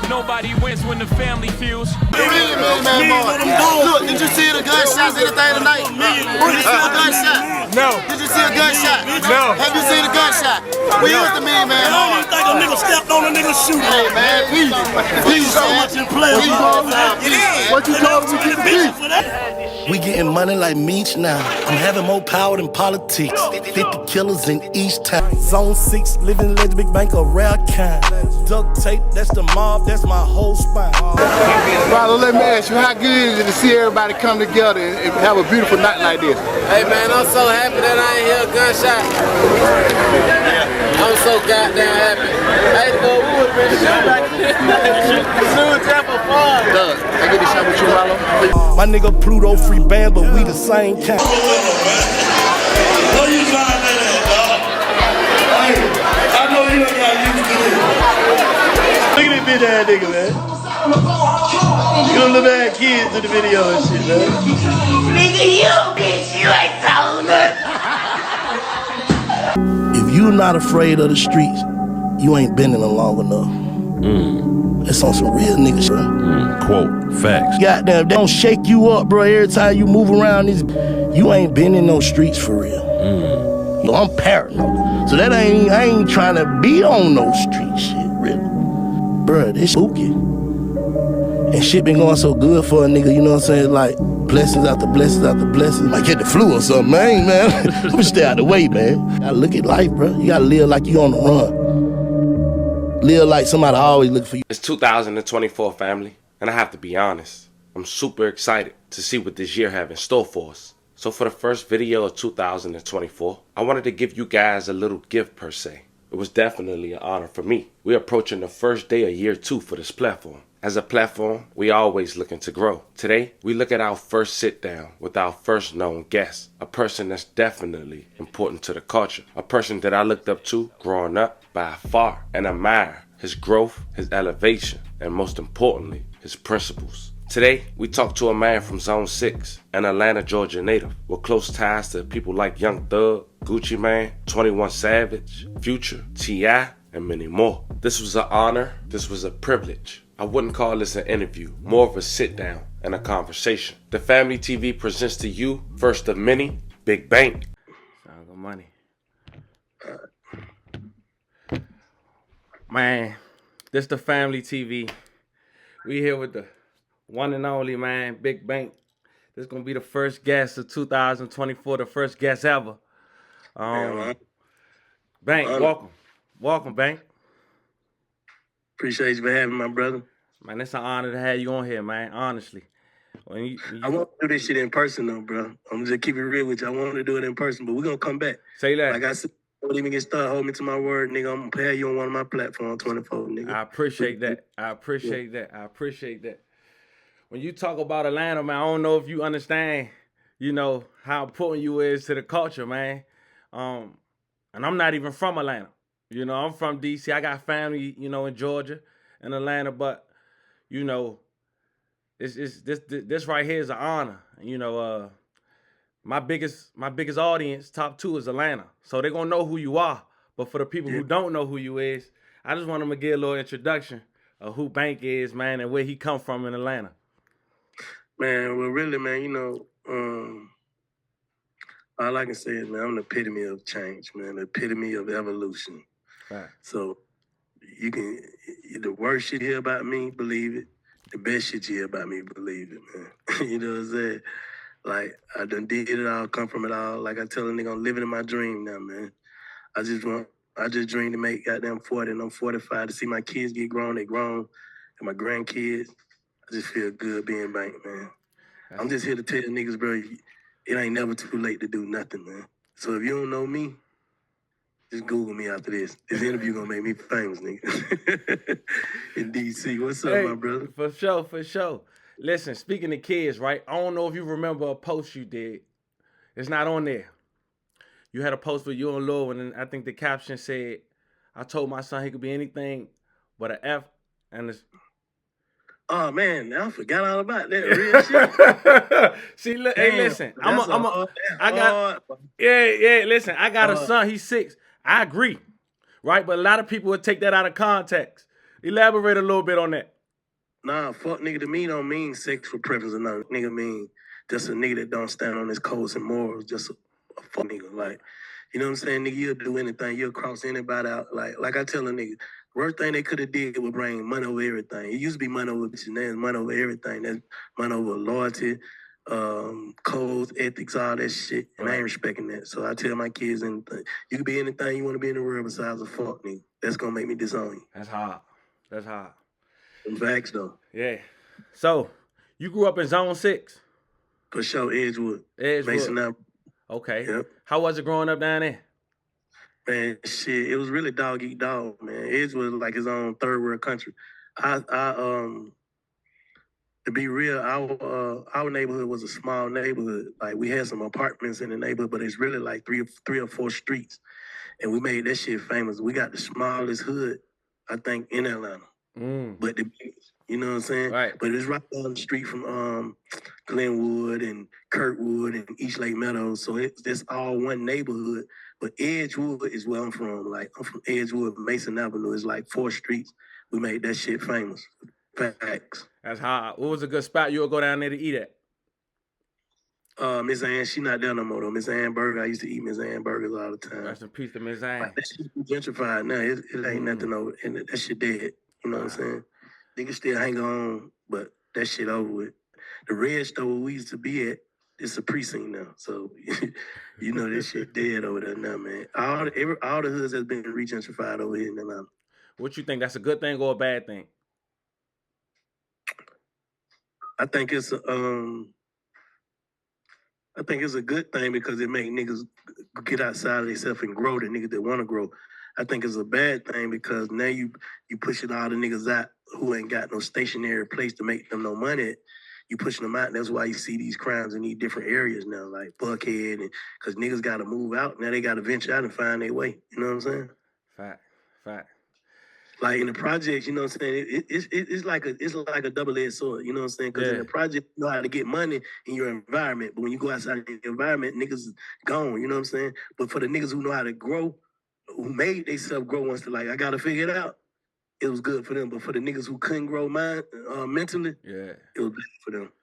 Nobody wins when the family feels. Look, did you see the gunshots, anything tonight? Did you see a gunshot? No. Did you see a gunshot? No. Have you seen a gunshot? We used to mean, man. I don't even think a nigga stepped on a nigga shoe. Hey, man, peace. Peace, So much in players. What you told me to keep For that. We getting money like Meech now. I'm having more power than politics. 50 killers in each town. Zone 6, living legend, big bank, a rare kind. Duct tape, that's the mob, that's my whole spine. Brother, let me ask you, how good is it to see everybody come together and have a beautiful night like this? Hey man, I'm so happy that I ain't hear a gunshot. I'm so goddamn happy. Hey, though, we would've been shot back then. Soon as for fun. Doug, I get to shot with you, Marlo. My nigga Pluto free band, but we the same kind. What you trying to do, dog? Hey, I know you ain't got used to this. Look at this bitch ass nigga, man. You little bad kids in the video and shit, man. Nigga, you bitch, you ain't told us. If you're not afraid of the streets, you ain't been in them long enough. That's on some real nigga shit. Quote, facts. Goddamn, they don't shake you up, bro. Every time you move around this, you ain't been in no streets for real. You know, I'm paranoid. So that I ain't trying to be on no street shit, really. Bruh, this spooky. And shit been going so good for a nigga, you know what I'm saying? Like, blessings after blessings after blessings. Like, get the flu or something, man. Let me stay out the way, man. You gotta look at life, bro. You gotta live like you on the run. Live like somebody always looking for you. It's 2024, family, and I have to be honest, I'm super excited to see what this year have in store for us. So for the first video of 2024, I wanted to give you guys a little gift per se. It was definitely an honor for me. We're approaching the first day of year 2 for this platform. As a platform, we always looking to grow. Today, we look at our first sit down with our first known guest, a person that's definitely important to the culture, a person that I looked up to growing up by far and admire his growth, his elevation, and most importantly, his principles. Today, we talk to a man from Zone 6, an Atlanta, Georgia native, with close ties to people like Young Thug, Gucci Mane, 21 Savage, Future, T.I., and many more. This was an honor, this was a privilege. I wouldn't call this an interview, more of a sit down and a conversation. The Family TV presents to you, first of many, Big Bank. Sound good money. Man, this the Family TV. We here with the one and only, man, Big Bank. This gonna be the first guest of 2024, the first guest ever. Bank, welcome. Welcome, Bank. Appreciate you for having me, my brother. Man, it's an honor to have you on here, man, honestly. I want to do this shit in person, though, bro. I'm just keep it real with you. I want to do it in person, but we're going to come back. Say that. Like I said, don't even get started. Hold me to my word, nigga. I'm going to pay you on one of my platforms, 24, nigga. I appreciate that. I appreciate that. I appreciate that. When you talk about Atlanta, man, I don't know if you understand, you know, how important you is to the culture, man. And I'm not even from Atlanta. You know, I'm from D.C. I got family, you know, in Georgia and Atlanta, but, you know, this right here is an honor. You know, my biggest audience, top 2, is Atlanta. So they're going to know who you are. But for the people who don't know who you is, I just want them to get a little introduction of who Bank is, man, and where he come from in Atlanta. Man, well, really, man, you know, all I can say is, man, I'm the epitome of change, man, the epitome of evolution. Right. So you can, the worst shit you hear about me, believe it. The best shit you hear about me, believe it, man. You know what I'm saying? Like, I done did it all, come from it all. Like I tell a nigga, I'm living in my dream now, man. I just dream to make goddamn 40, and I'm 45, to see my kids get grown, they grown, and my grandkids. I just feel good being Bank, man. I'm just here to tell niggas, bro, it ain't never too late to do nothing, man. So if you don't know me, just Google me after this. This interview gonna make me famous, nigga. In D.C. What's up, my brother? For sure, for sure. Listen, speaking of kids, right? I don't know if you remember a post you did. It's not on there. You had a post with you and Lil, and I think the caption said, I told my son he could be anything but an F, and it's... Oh man, I forgot all about that real shit. See, look, hey, listen, listen, I got a son, he's 6. I agree, right? But a lot of people would take that out of context. Elaborate a little bit on that. Nah, fuck nigga to me don't mean sexual preference or nothing. Nigga mean just a nigga that don't stand on his codes and morals. Just a fuck nigga. Like, you know what I'm saying? Nigga, you'll do anything. You'll cross anybody out. Like I tell a nigga, worst thing they could have did was bring money over everything. It used to be money over bitches. Now it's money over everything. That's money over loyalty, codes, ethics, all that shit. And I ain't respecting that. So I tell my kids anything. You can be anything you want to be in the world besides a fuck nigga. That's gonna make me disown you. That's hard. That's hard. Them facts though. Yeah. So you grew up in Zone 6? For sure, Edgewood. Mason up. Okay. Yep. How was it growing up down there? Man, shit, it was really dog eat dog, man. Edgewood was like his own third world country. To be real, our neighborhood was a small neighborhood. Like we had some apartments in the neighborhood, but it's really like three or four streets. And we made that shit famous. We got the smallest hood, I think, in Atlanta. But the biggest, you know what I'm saying? Right. But it's right down the street from Glenwood and Kirkwood and East Lake Meadows. So it's all one neighborhood. But Edgewood is where I'm from. Like I'm from Edgewood, Mason Avenue. It's like 4 streets. We made that shit famous. Facts. That's hard. What was a good spot you would go down there to eat at? Miss Ann, she not there no more though. Miss Ann Burger. I used to eat Miss Ann Burgers all the time. Rest in peace to Miss Ann. Like, that shit gentrified now. It ain't nothing over. And that shit dead. You know what I'm saying? Niggas still hang on, but that shit over with. The red store we used to be at, it's a precinct now. So, you know this shit dead over there now, man. All the hoods has been re-gentrified over here in Atlanta. What you think? That's a good thing or a bad thing? I think it's a good thing because it make niggas get outside of themselves and grow, the niggas that want to grow. I think it's a bad thing because now you pushing all the niggas out who ain't got no stationary place to make them no money. You pushing them out. And that's why you see these crimes in these different areas now, like Buckhead, and because niggas got to move out. Now they got to venture out and find their way. You know what I'm saying? Fact. Like in the projects, you know what I'm saying? It's like a double-edged sword. You know what I'm saying? Because in the project, you know how to get money in your environment, but when you go outside the environment, niggas is gone. You know what I'm saying? But for the niggas who know how to grow, who made themselves grow once, to like, I gotta figure it out. It was good for them, but for the niggas who couldn't grow mentally, it was bad for them.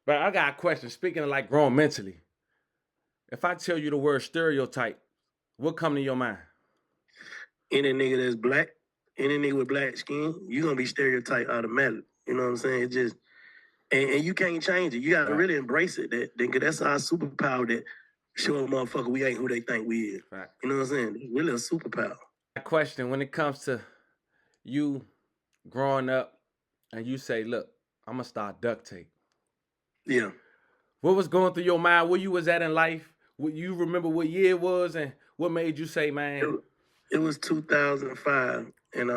But I got a question. Speaking of like growing mentally, if I tell you the word stereotype, what come to your mind? Any nigga that's black, any nigga with black skin, you gonna be stereotyped automatically. You know what I'm saying? It just and you can't change it. You gotta really embrace it. That's our superpower. That show a motherfucker we ain't who they think we is. Right. You know what I'm saying? It's really a superpower. Question: when it comes to you growing up, and you say, "Look, I'm gonna start Duct Tape." Yeah. What was going through your mind? Where you was at in life? What you remember? What year it was, and what made you say, "Man"? It was 2005, and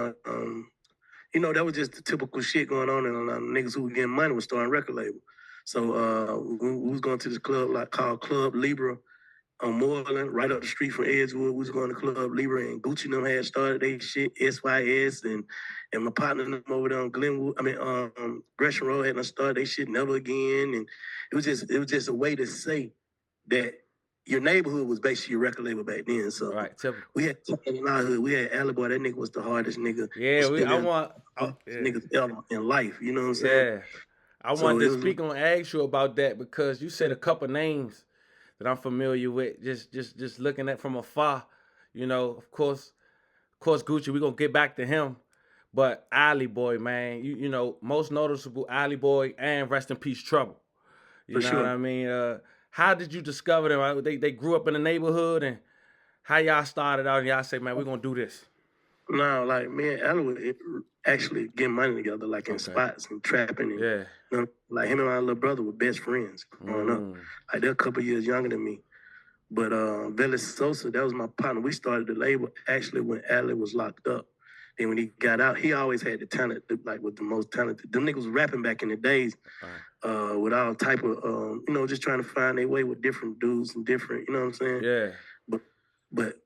you know, that was just the typical shit going on, and niggas who were getting money was starting record label. So we was going to this club called Club Libra on Moreland, right up the street from Edgewood. We was going to Club Libra, and Gucci and them had started they shit, SYS, and my partner them over there on Glenwood, Gresham Road had started they shit Never Again, and it was just a way to say that your neighborhood was basically your record label back then. So we had in our hood, we had Alley Boy. That nigga was the hardest nigga. Yeah, niggas ever in life. You know what I'm saying? Yeah, I wanted to speak on ask you about that because you said a couple names that I'm familiar with. Just looking at from afar, you know. Of course, Gucci. We gonna get back to him, but Alley Boy, man, you know, most noticeable Alley Boy and rest in peace Trouble. You know what I mean? How did you discover them? They grew up in the neighborhood, and how y'all started out and y'all say, man, we're going to do this? No, like me and Allen were actually getting money together, like in spots and trapping. And, you know, like him and my little brother were best friends growing up. Like they're a couple years younger than me. But Velis Sosa, that was my partner. We started the label actually when Allen was locked up. Then when he got out, he always had the talent, like with the most talented. Them niggas was rapping back in the days with all type of, you know, just trying to find their way with different dudes and different, you know what I'm saying? Yeah. But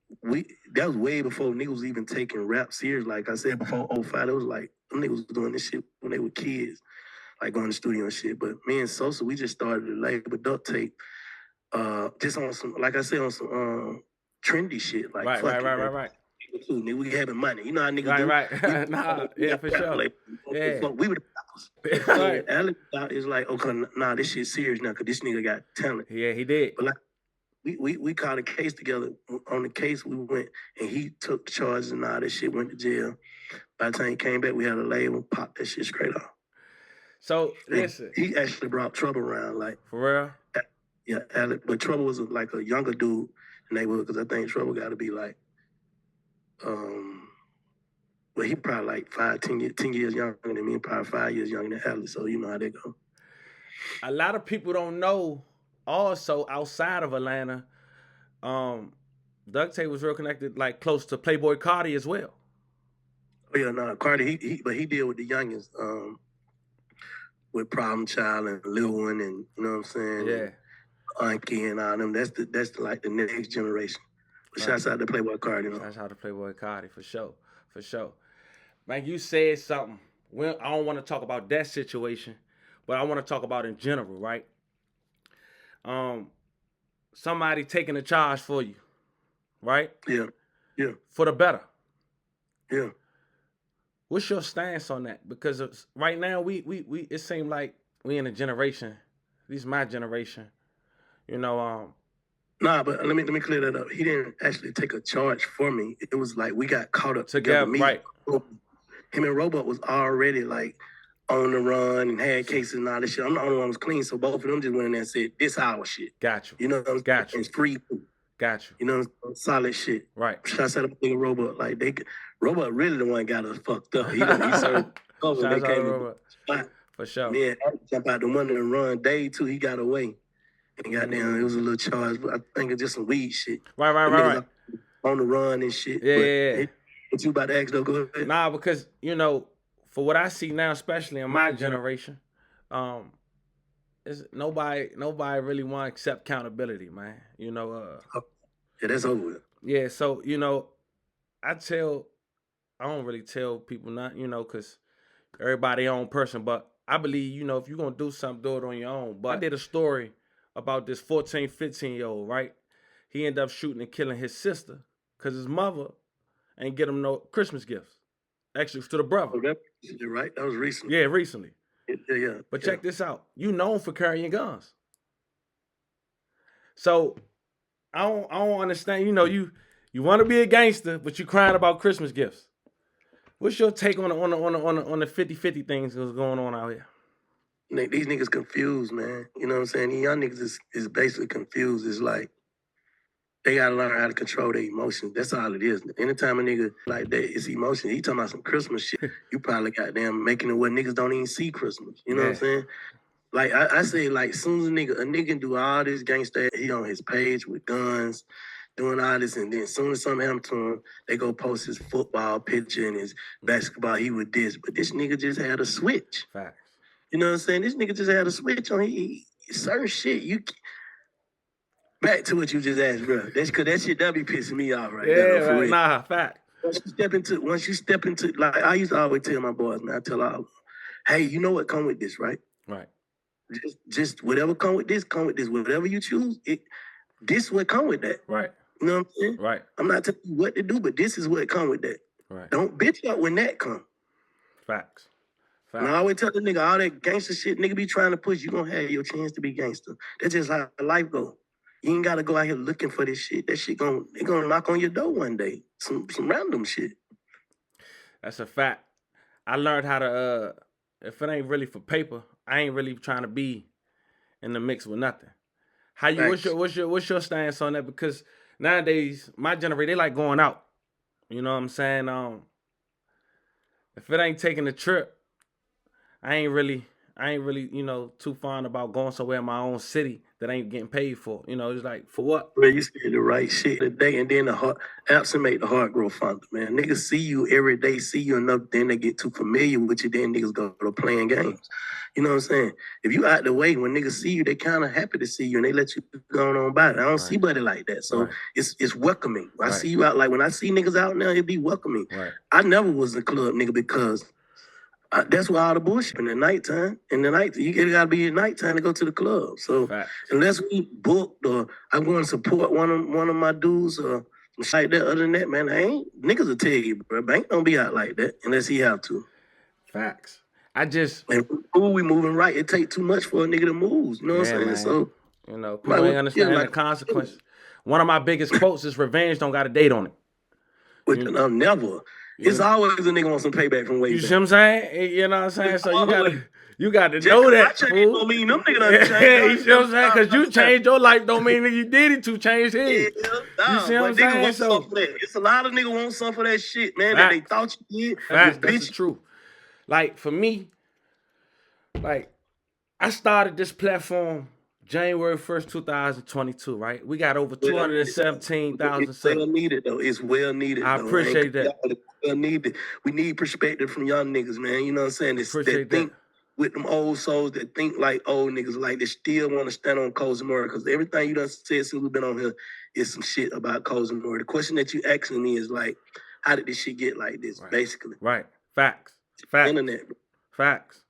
that was way before niggas was even taking rap serious. Like I said, before 05, it was like, them niggas was doing this shit when they were kids, like going to the studio and shit. But me and Sosa, we just started the label Duct Tape, just on some, like I said, on some trendy shit. Like, right. too, nigga. We having money. You know how niggas do. Right. Nah, yeah, for sure. Yeah. We were the rappers. Right. Alex is like, okay, nah, this shit serious now, cause this nigga got talent. Yeah, he did. But like, we caught a case together. On the case, we went and he took charges and all that shit. Went to jail. By the time he came back, we had a label, popped that shit straight off. So And listen, he actually brought Trouble around, like. for real. Yeah, Alex, but Trouble was like a younger dude in the neighborhood, because I think Trouble got to be like, well, he probably like 10 years younger than me, probably 5 years younger than Alex, so you know how they go. A lot of people don't know also outside of Atlanta, Duct Tape was real connected, like close to Playboy Cardi as well. Oh yeah, no, Cardi, but he deal with the youngest, with Problem Child and Lil One, and you know what I'm saying? Yeah. Anki and all them. That's like the next generation. But shouts out to Playboy Cardi, you know. Shouts out to Playboy Cardi, for sure. For sure. Man, you said something. Well, I don't want to talk about that situation, but I want to talk about in general, right? Somebody taking a charge for you, right? Yeah. Yeah. For the better. Yeah. What's your stance on that? Because right now we it seems like we in a generation, at least my generation, you know. Nah, but let me clear that up. He didn't actually take a charge for me. It was like we got caught up together. Right. Him and Robot was already like on the run and had cases and all this shit. I'm the only one who was clean, so both of them just went in there and said, "This our shit." Got you. You know what I'm saying? Got you. It's free. Got you. You know, solid shit. Right. Shots out of nigga Robot. Like Robot really the one got us fucked up. He served cover. They came Robot. For sure. Man, I jump out the window and run. Day two, he got away. And goddamn, it was a little charge, but I think it's just some weed shit. Right. On the run and shit. Yeah. What you about to ask though? Go ahead. Nah, because, you know, for what I see now, especially in my generation, nobody really want to accept accountability, man. You know. Yeah, that's over with. Yeah, so, you know, I don't really tell people not, you know, because everybody their own person, but I believe, you know, if you're going to do something, do it on your own. But I did a story about this 14, 15-year-old, right? He ended up shooting and killing his sister because his mother ain't get him no Christmas gifts. Actually, to the brother. Oh, you're right. That was recently. Yeah, recently. Yeah. But check this out. You known for carrying guns. So I don't understand. You know, you want to be a gangster, but you crying about Christmas gifts. What's your take on the 50-50 things that's going on out here? These niggas confused, man. You know what I'm saying? These young niggas is basically confused. It's like they gotta learn how to control their emotions. That's all it is. Anytime a nigga like that is emotion, he talking about some Christmas shit, you probably goddamn making it where niggas don't even see Christmas. You know what I'm saying? Like I say, like soon as a nigga do all this gangster, he on his page with guns, doing all this, and then as soon as something happen to him, they go post his football picture and his basketball. He with this, but this nigga just had a switch. Facts. You know what I'm saying? This nigga just had a switch on certain shit. You back to what you just asked, bro. That's because that shit that be pissing me off right now. Right. Nah, fact. Once you step into, like I used to always tell my boys, man, I tell all, hey, you know what come with this, right? Right. Just whatever come with this. Whatever you choose, this what come with that. Right. You know what I'm saying? Right. I'm not telling you what to do, but this is what come with that. Right. Don't bitch up when that come. Facts. And I always tell the nigga, all that gangster shit nigga be trying to push, you gonna have your chance to be gangster. That's just how life go. You ain't gotta go out here looking for this shit. That shit they gonna knock on your door one day. Some random shit. That's a fact. I learned how to if it ain't really for paper, I ain't really trying to be in the mix with nothing. What's your stance on that? Because nowadays, my generation, they like going out. You know what I'm saying? If it ain't taking the trip, I ain't really, you know, too fond about going somewhere in my own city that ain't getting paid for. You know, it's like, for what? Man, you said the right shit today, and then the heart, absent make the heart grow fonder, man. Niggas see you every day, see you enough, then they get too familiar with you, then niggas go to playing games. You know what I'm saying? If you out the way, when niggas see you, they kind of happy to see you, and they let you go on by it. I don't see buddy like that, so it's welcoming. I see you out, like when I see niggas out now, it be welcoming. I never was a club nigga because that's where all the bullshit in the nighttime. In the night, you gotta be at nighttime to go to the club. So unless we booked or I'm going to support one of my dudes or Like that. Other than that, man, niggas will tell you, bro. Bank don't be out like that unless he have to. Facts. And we moving right. It take too much for a nigga to move. You know what I'm saying? Man. So people ain't understanding the consequences. One of my biggest quotes is "Revenge don't got a date on it." Never. It's always a nigga want some payback from way back. You see what I'm saying? You know what I'm saying? So you got to know that. Don't mean them niggas done changed. You see what I'm saying? Because you changed your life don't mean that you did it to change his. You see what I'm saying? So it's a lot of niggas want some for that shit, man. That they thought you did. That's the truth. Like for me, like I started this platform January 1st, 2022, right? We got over 217,000 It's well needed, though. It's well needed. I appreciate that. Well needed. We need perspective from young niggas, man. You know what I'm saying? That think with them old souls that think like old niggas, like they still want to stand on Coles and Murray. Because everything you done said since we've been on here is some shit about Coles and Murray. The question that you asking me is like, how did this shit get like this, basically? Right. Facts. Internet. Facts.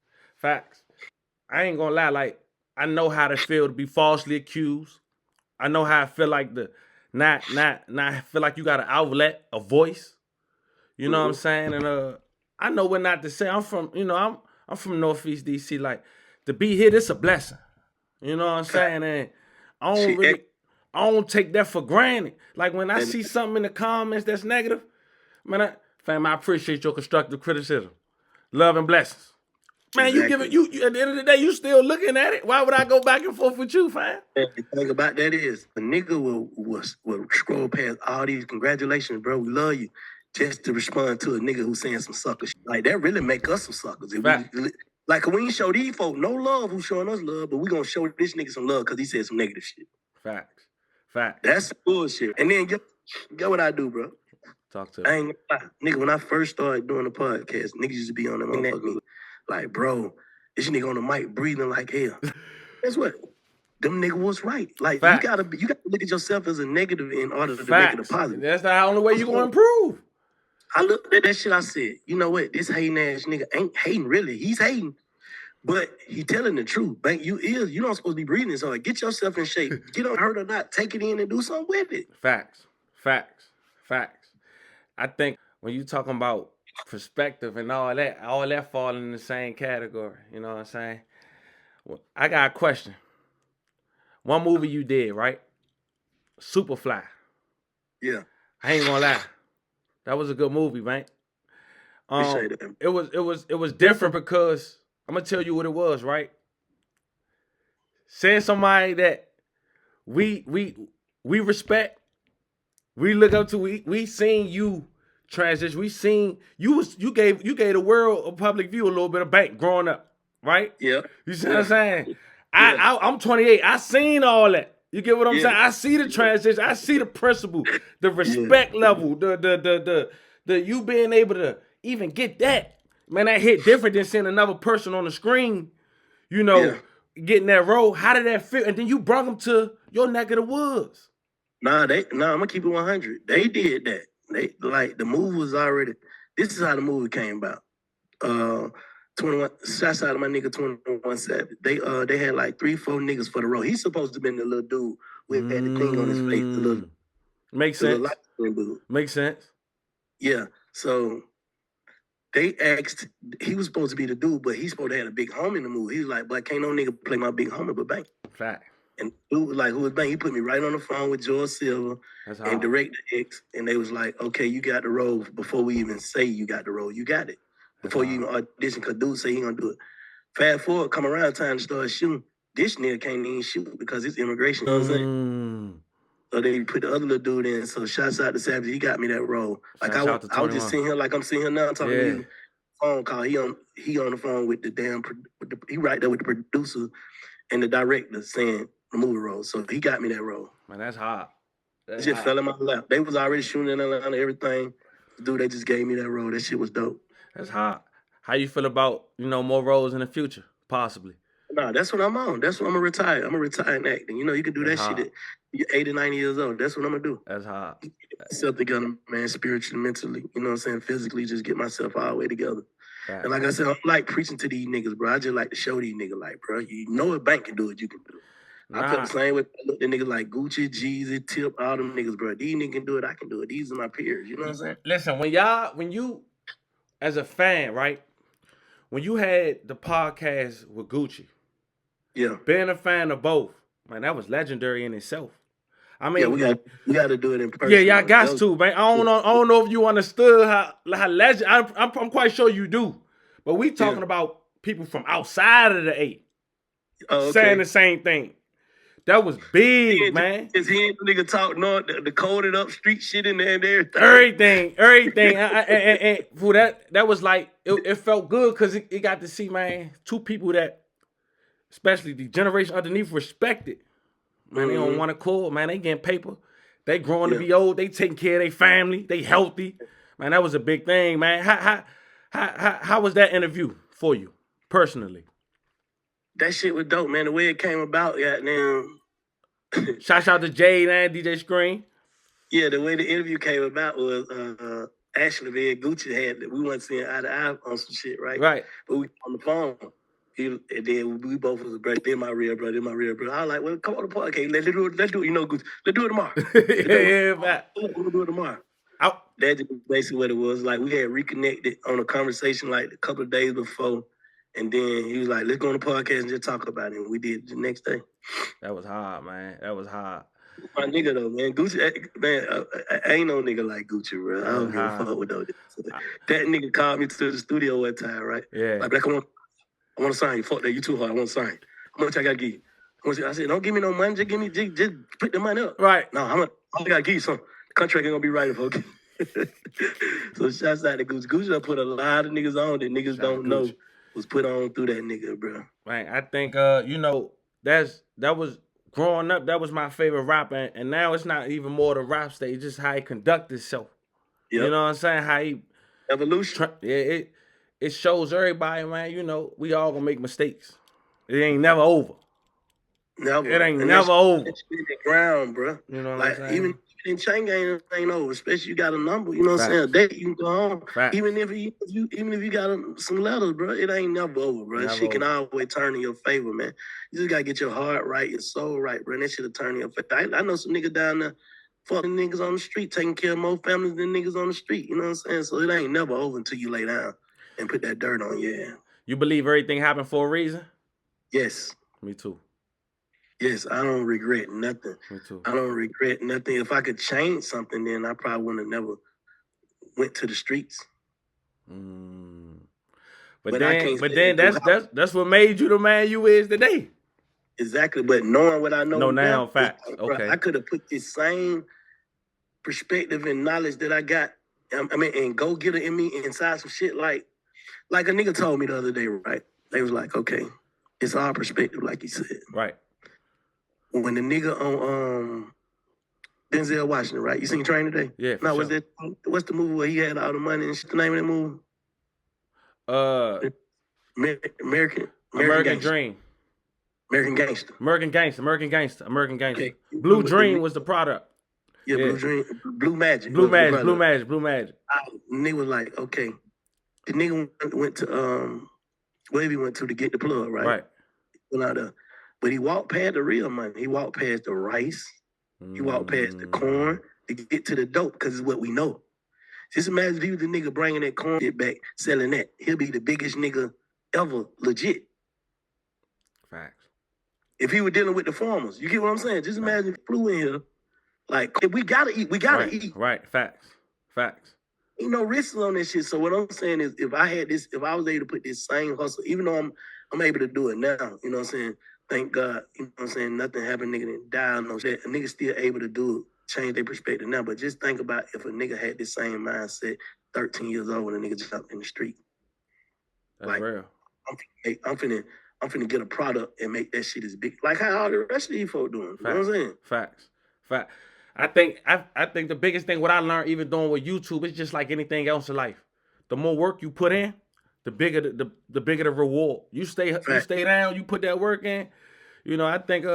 I ain't gonna lie, like, I know how to feel to be falsely accused. I know how I feel like not feel like you got an outlet, a voice. You know what I'm saying? And I know what not to say. I'm from Northeast DC. Like, to be here, it's a blessing. You know what I'm saying? And I don't take that for granted. Like when I see something in the comments that's negative, man, I appreciate your constructive criticism. Love and blessings. Man, you give it, you at the end of the day, you still looking at it. Why would I go back and forth with you, fam? The thing about that is, a nigga will scroll past all these congratulations, bro. We love you. Just to respond to a nigga who's saying some sucker shit. Like, that really make us some suckers. Like, we ain't show these folk no love who's showing us love, but we gonna show this nigga some love because he said some negative shit. Facts. That's bullshit. And then, get what I do, bro. Talk to me. I ain't gonna lie. Nigga, when I first started doing the podcast, niggas used to be on them motherfuckers like, bro, this nigga on the mic breathing like hell. Guess what? Them nigga was right. Like, you gotta look at yourself as a negative in order to make it a positive. That's the only way you gonna improve. I looked at that shit, I said, you know what? This hating ass nigga ain't hating really. He's hating. But he telling the truth. Bank, you don't supposed to be breathing so hard. Get yourself in shape. Get on hurt or not. Take it in and do something with it. Facts. I think when you talking about perspective and all that fall in the same category. You know what I'm saying? Well, I got a question. One movie you did, right? Superfly. Yeah. I ain't gonna lie. That was a good movie, man. It was different because I'm gonna tell you what it was, right? Saying somebody that we respect, we look up to, we seen you transition. We seen you gave the world a public view a little bit of Bank growing up, right? Yeah. You see what I'm saying? I'm 28. I seen all that. You get what I'm saying? I see the transition. I see the principle, the respect level, the you being able to even get that. Man, that hit different than seeing another person on the screen, getting that role. How did that feel? And then you brought them to your neck of the woods. Nah, I'm gonna keep it 100. They did that. They the movie was already. This is how the movie came about. 21 shots out of my nigga 21 Savage. They had like 3-4 niggas for the role. He's supposed to have been the little dude with that thing on his face. The little, makes sense. Makes sense. Yeah. So they asked. He was supposed to be the dude, but he's supposed to have a big homie in the movie. He was like, "But can't no nigga play my big homie but Bank." Fact. And dude was like, "Who was Bank?" He put me right on the phone with George Silver and Director X, and they was like, "Okay, you got the role before we even say you got the role. You got it." Before you even audition, because dude say he gonna do it. Fast forward, come around time to start shooting. This nigga can't even shoot because it's immigration. You know what I'm saying? So they put the other little dude in. So shouts out to Savage. He got me that role. Like I was just sitting here like I'm sitting here now talking to you. Phone call. He on the phone with the damn. He right there with the producer and the director saying the movie role. So he got me that role. Man, that's hot. That shit fell in my lap. They was already shooting in Atlanta, everything. Dude, they just gave me that role. That shit was dope. That's hot. How you feel about, more roles in the future, possibly? Nah, that's what I'm on. That's what I'm going to retire. I'm going to retire in acting. You can do that shit at you're 80, 90 years old. That's what I'm going to do. That's hot. Get myself together, man, spiritually, mentally. You know what I'm saying? Physically, just get myself all the way together. Right. And like I said, I don't like preaching to these niggas, bro. I just like to show these niggas, like, bro, if Bank can do it, you can do it. I felt the same way. I looked at niggas like Gucci, Jeezy, Tip, all them niggas, bro. These niggas can do it. I can do it. These are my peers. You know what I'm saying? Listen, when you, as a fan, right? When you had the podcast with Gucci, yeah, being a fan of both, man, that was legendary in itself. I mean, yeah, we got to do it in person. Yeah, y'all got to, man. I don't know if you understood how legend. I'm quite sure you do, but we talking about people from outside of the 8 saying the same thing. That was big, man. His head nigga talk the coded up street shit in there and everything. Everything. And for that was like it felt good because it got to see, man, two people that, especially the generation underneath, respected. Man, they don't want to call, man. They getting paper. They growing to be old. They taking care of their family. They healthy. Man, that was a big thing, man. How was that interview for you personally? That shit was dope, man. The way it came about, goddamn. Shout out to Jade and DJ Screen. Yeah, the way the interview came about was actually, man, Gucci we weren't seeing eye to eye on some shit, right? Right. But we on the phone. And then we both was like, they're my real brother, I was like, well, come on the podcast. Let's do it, you know, Gucci. Let's do it tomorrow. We'll do it tomorrow. That's basically what it was. Like, we had reconnected on a conversation like a couple of days before. And then he was like, let's go on the podcast and just talk about it. And we did the next day. That was hard, man. That was hard. My nigga, though, man. Gucci, man, I ain't no nigga like Gucci, bro. I don't give a fuck with those niggas. That nigga called me to the studio one time, right? Yeah. Like, I want to sign you. Fuck that. You too hard. I want to sign. How much I got to give you? I said, don't give me no money. Just put the money up. Right. No, I got to give you some. The contract ain't going to be right, folks. So shouts out to Gucci. Gucci done put a lot of niggas on that niggas don't know was put on through that nigga, bro. Man, I think, you know, that was growing up, that was my favorite rapper. And now it's not even more the rap stage, just how he conduct himself. Yep. You know what I'm saying? How he... Evolution. It shows everybody, man, you know, we all gonna make mistakes. It ain't never over. Never. It ain't never over. It's in the ground, bro. You know what like, I'm saying? Even in chain gang ain't over, especially you got a number, you know what I'm saying? A date, you can go home. Facts. Even if you got some letters, bro, it ain't never over, bro. Shit can always turn in your favor, man. You just gotta get your heart right, your soul right, bro. And that shit'll turn in your favor. I know some niggas down there fucking niggas on the street, taking care of more families than niggas on the street, you know what I'm saying? So it ain't never over until you lay down and put that dirt on, You believe everything happened for a reason? Yes. Me too. Yes, I don't regret nothing. Me too. I don't regret nothing. If I could change something, then I probably wouldn't have never went to the streets. But then that's what made you the man you is today. Exactly. But knowing what I know now, facts. Okay. Bro, I could have put this same perspective and knowledge that I got, and go get it in me inside some shit like a nigga told me the other day, right? They was like, okay, it's our perspective, like he said. Right. When the nigga on Denzel Washington, right? You seen Train Today? Yeah. No, sure. What's the movie where he had all the money and shit? The name of that movie? American Dream. American Gangster. Okay. Blue Dream was the product. Yeah, Blue Dream. Blue Magic. Blue Magic. Nigga was like, okay. The nigga went to where he went to get the plug, right? Right. But he walked past the real money. He walked past the rice. He walked past the corn to get to the dope because it's what we know. Just imagine if he was the nigga bringing that corn shit back, selling that. He'll be the biggest nigga ever, legit. Facts. If he were dealing with the farmers. You get what I'm saying? Just imagine if he flew in here. Like, we gotta eat. We gotta eat. Right. Facts. Ain't no risks on this shit. So what I'm saying is if I was able to put this same hustle, even though I'm able to do it now, you know what I'm saying? Thank God, you know what I'm saying? Nothing happened, nigga didn't die, no shit. A nigga still able to do it, change their perspective now. But just think about if a nigga had this same mindset 13 years old when a nigga jumped in the street. That's like, real. I'm finna get a product and make that shit as big. Like how all the rest of these folk doing. You know what I'm saying? Facts. I think the biggest thing what I learned even doing with YouTube is just like anything else in life. The more work you put in, the bigger the reward. You stay down, you put that work in. You know, I think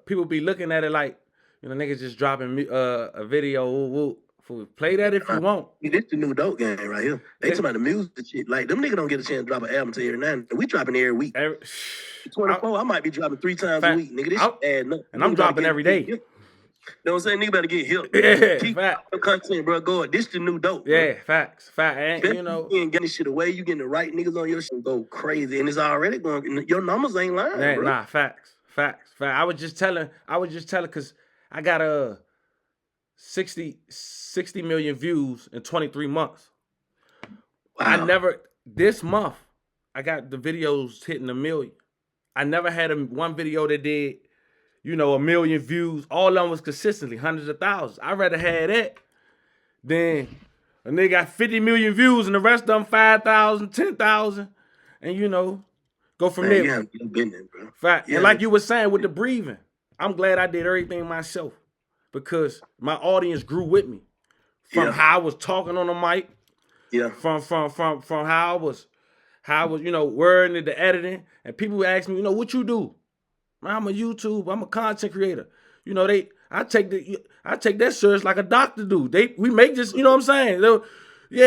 people be looking at it like, you know, niggas just dropping a video Fool, play that if you want. This the new dope game right here. They talking about the music shit. Like, them niggas don't get a chance to drop an album till every night. We dropping every week. 24, I might be dropping 3 times a week. Nigga, this shit adding up. And I'm dropping every day. You know what I'm saying? Nigga better get hip. Yeah, Keep fact. the content, bro. Go. This the new dope. Yeah, bro. facts. And, you know. You ain't getting this shit away. You getting the right niggas on your shit go crazy. And it's already going. Your numbers ain't lying, bro. Nah, facts. I was just telling, because I got 60 million views in 23 months. Wow. This month, I got the videos hitting 1 million. I never had one video that did, 1 million views. All of them was consistently hundreds of thousands. I'd rather have that than a nigga got 50 million views and the rest of them 5,000, 10,000. And, go from there. Yeah, business, bro. Fact. Yeah. And like you were saying with the breathing, I'm glad I did everything myself because my audience grew with me from how I was talking on the mic. Yeah. From how I was, wording the editing, and people ask me, what you do? I'm a YouTube. I'm a content creator. I take that serious like a doctor do. We make this. You know what I'm saying?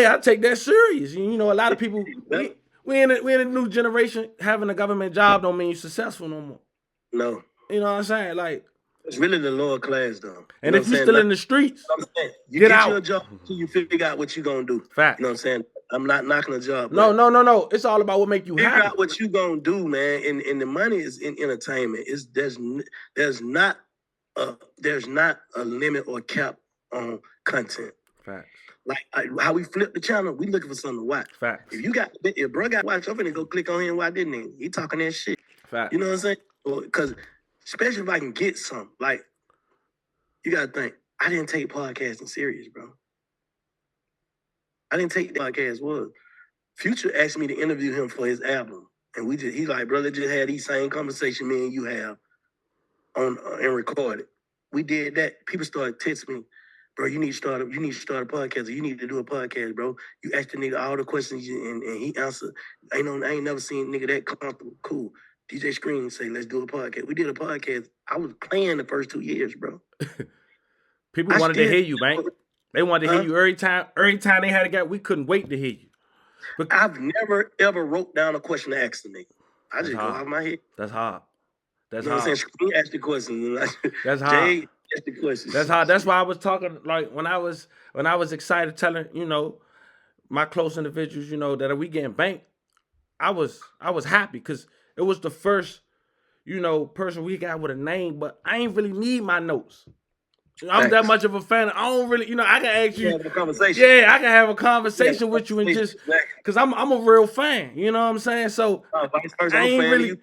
I take that serious. A lot of people. We in a new generation. Having a government job don't mean you're successful no more. No. You know what I'm saying? Like, it's really the lower class though. And if you're still in the streets, you get get out. Your job until you figure out what you're gonna do. Fact. You know what I'm saying? I'm not knocking a job. No. It's all about what make you happy. Figure out what you gonna do, man. And the money is in entertainment. There's not a limit or cap on content. Fact. Like how we flip the channel, we looking for something to watch. Fact. If bro got to watch, I'm finna go click on him and watch this nigga. He talking that shit. Fact. You know what I'm saying? Because especially if I can get some, like, you gotta think, I didn't take podcasting serious, bro. I didn't take the podcast was. Future asked me to interview him for his album. And he's like, brother, just had these same conversation me and you have on and recorded. We did that. People started texting me, bro, you need to start a podcast. Or you need to do a podcast, bro. You asked the nigga all the questions and he answered. I ain't never seen a nigga that comfortable. Cool. DJ Screen say, let's do a podcast. We did a podcast. I was playing the first 2 years, bro. People wanted to hear you, man. They wanted to hear you every time they had a guy. We couldn't wait to hear you. But I've never, ever wrote down a question to ask the nigga. I just go out of my head. That's hard. You know what I'm saying? Screen asked the questions. That's hard. Jay asked the questions. That's hard. That's why I was talking, like, when I was excited telling, my close individuals, that we getting banked. I was happy because it was the first, person we got with a name, but I ain't really need my notes. I'm that much of a fan. I don't really, I can ask you. Have a conversation. Yeah, I can have a conversation with you and just, because I'm a real fan. You know what I'm saying? So, vice versa, I ain't really.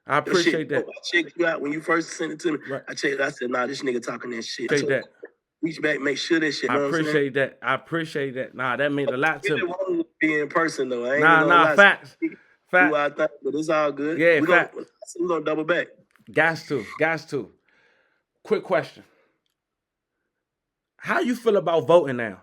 I appreciate that. I checked you out when you first sent it to me. Right. I checked. I said, nah, this nigga talking that shit. Take that. Reach back, make sure that shit. I appreciate that. Nah, that meant a lot to me. Want to be in person though. I ain't nah, facts. Fact. But it's all good. Yeah, we're gonna double back. Got to. Quick question. How you feel about voting now?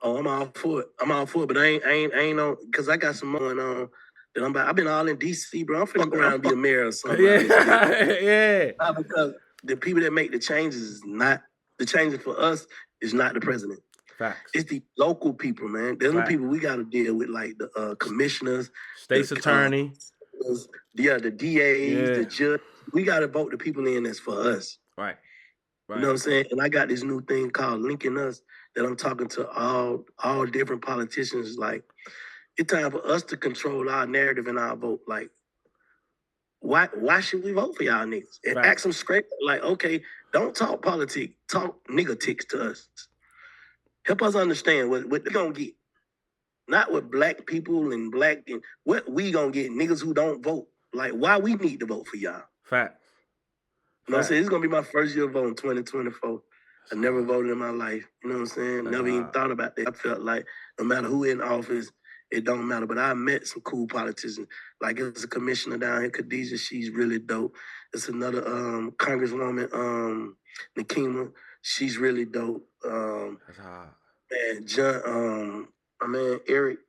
Oh, I'm all for it. But I ain't on, because I got some more going on that I've been all in DC, bro. I'm finna go around and be a mayor or something. Yeah. Because the people that make the changes is not, the changes for us is not the president. Facts. It's the local people, man. They're the people we got to deal with, like the commissioners, state's attorney, the DAs, the judge. We got to vote the people in that's for us. Right. You know what I'm saying? And I got this new thing called Linking Us that I'm talking to all different politicians. Like, it's time for us to control our narrative and our vote. Like, why should we vote for y'all niggas? And ask them straight, like, okay, don't talk politics, talk nigga-tics to us. Help us understand what we gonna get. Not what black people and what we gonna get, niggas who don't vote. Like, why we need to vote for y'all. Fact. You know what I'm saying? It's going to be my first year voting, 2024. I never voted in my life. You know what I'm saying? Never even thought about that. I felt like no matter who in office, it don't matter. But I met some cool politicians. Like, there's a commissioner down here, Khadijah. She's really dope. It's another Congresswoman, Nakima. She's really dope. That's hard. And John, my man, Eric.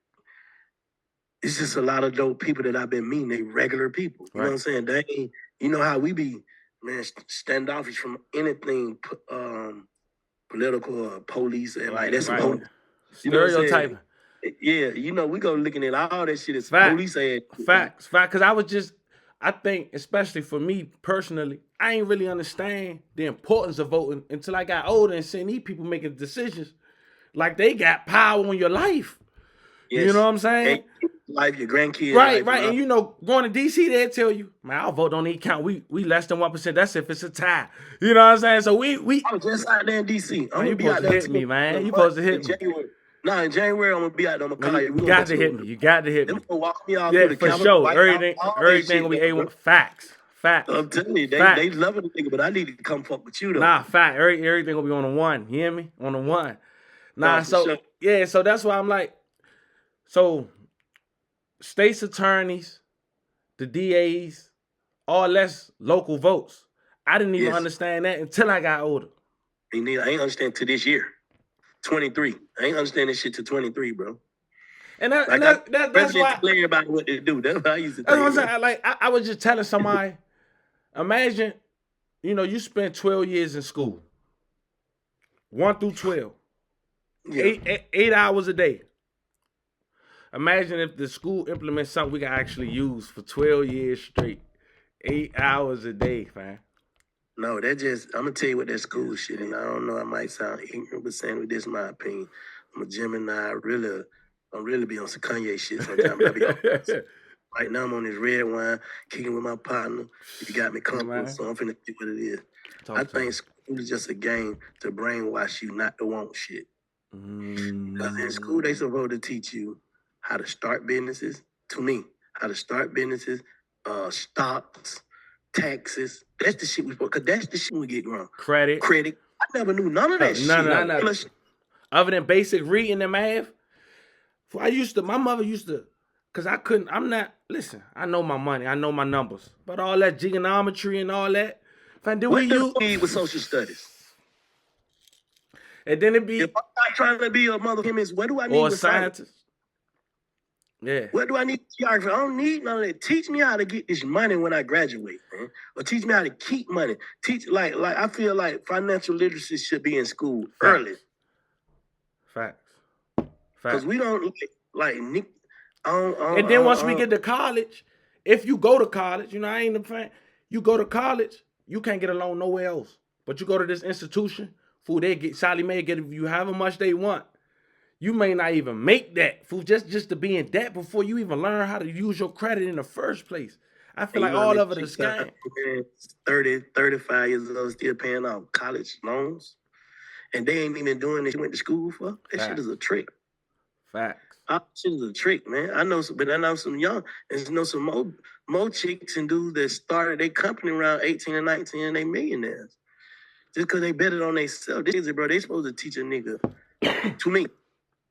It's just a lot of dope people that I've been meeting. They regular people. You know what I'm saying? They ain't, how we be, man, standoffish from anything political or police and like that's right. you know what I'm saying? Stereotyping. Yeah, you know, we go looking at all that shit as Fact. police ass. Facts. Because I think, especially for me personally, I ain't really understand the importance of voting until I got older and seeing these people making decisions like they got power on your life. Yes. You know what I'm saying? And life, your grandkids. Right. life, And you know, going to DC, they'll tell you, man, our vote don't even count. We less than 1%. That's if it's a tie. You know what I'm saying? So we I was just out there in DC. Man, you supposed to hit me, man. You supposed to hit me. In January, I'm gonna be out there. I'm gonna call you. You got to hit me. You got to hit me. Them gonna walk me out Yeah, through the for Capitol, sure. White House, Everything gonna be A1. Facts. I'm telling you, they loving the nigga, but I need to come fuck with you though. Nah, fact. Everything gonna be on the one. You hear me? On the one. Nah, so sure. yeah, so that's why I'm like, so states attorneys, the DAs, all less local votes. I didn't even understand that until I got older. I ain't understand to this year. 23. I ain't understand this shit to 23, bro. And that's why everybody what to do. That's what I used to that's think. what I'm saying. Like I was just telling somebody, imagine, you know, you spent 12 years in school. 1 through 12. Yeah. 8 hours a day. Imagine if the school implements something we can actually use for 12 years straight. 8 hours a day, man. No, that just, I'm going to tell you what that school shit, and I don't know, I might sound ignorant, but saying with this is my opinion. I'm a Gemini, I'm really be on some Kanye shit sometimes. Right now I'm on this red wine, kicking with my partner. You got me comfortable, so I'm finna see what it is. I think school is just a game to brainwash you not to want shit. Because in school, they supposed to teach you how to start businesses, to me, how to start businesses, stocks, taxes. That's the shit because that's the shit we get wrong. Credit. I never knew none of that shit. None of that. Other than basic reading and math. My mother used to, because listen, I know my money, I know my numbers, but all that trigonometry and all that, what do we with social studies? And then it be, if I'm not trying to be a motherfucker, what do I need with scientist? Yeah. What do I need geography? I don't need none of that. Teach me how to get this money when I graduate, man. Or teach me how to keep money. Teach like I feel like financial literacy should be in school early. Facts. Because we don't like Nick. And then once we get to college, if you go to college, you know, I ain't a fan. You go to college, you can't get a loan nowhere else. But you go to this institution, fool, Sally Mae give you however much they want. You may not even make that, fool, just to be in debt before you even learn how to use your credit in the first place. I feel like all of it is scam. 30, 35 years old, still paying off college loans. And they ain't even doing this. You went to school for? That shit is a trick. Facts. Shit is a trick, man. I know some young, and know some more chicks and dudes that started their company around 18 and 19 and they millionaires. Just because they betted on themselves. Bro, they supposed to teach a nigga, to me,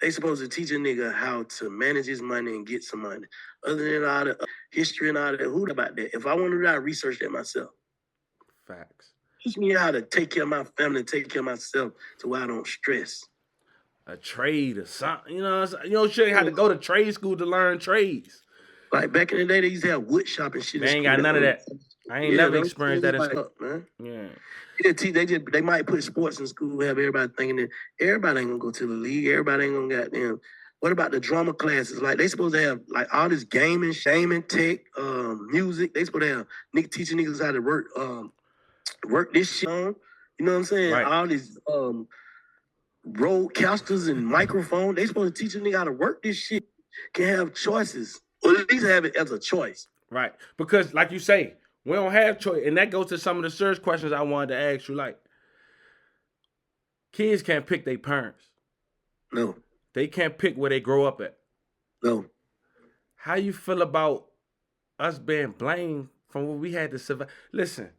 they supposed to teach a nigga how to manage his money and get some money. Other than all the history and all that, who about that? If I want to do that, I research that myself. Facts. Teach me how to take care of my family and take care of myself to where I don't stress. A trade or something, you know shit, you had to go to trade school to learn trades. Like back in the day, they used to have wood shop and shit. They ain't got none of that. I ain't never experienced that in school. Man. Yeah. They might put sports in school, have everybody thinking that everybody ain't gonna go to the league, everybody ain't gonna goddamn. What about the drama classes? Like they supposed to have like all this gaming, tech, music. They supposed to have teaching niggas how to work this shit on. You know what I'm saying? Right. All these roadcasters and microphone. They supposed to teach a nigga how to work this shit. Can have choices. Or at least have it as a choice. Right. Because like you say, we don't have choice. And that goes to some of the search questions I wanted to ask you. Like, kids can't pick their parents. No. They can't pick where they grow up at. No. How you feel about us being blamed from what we had to survive? Listen.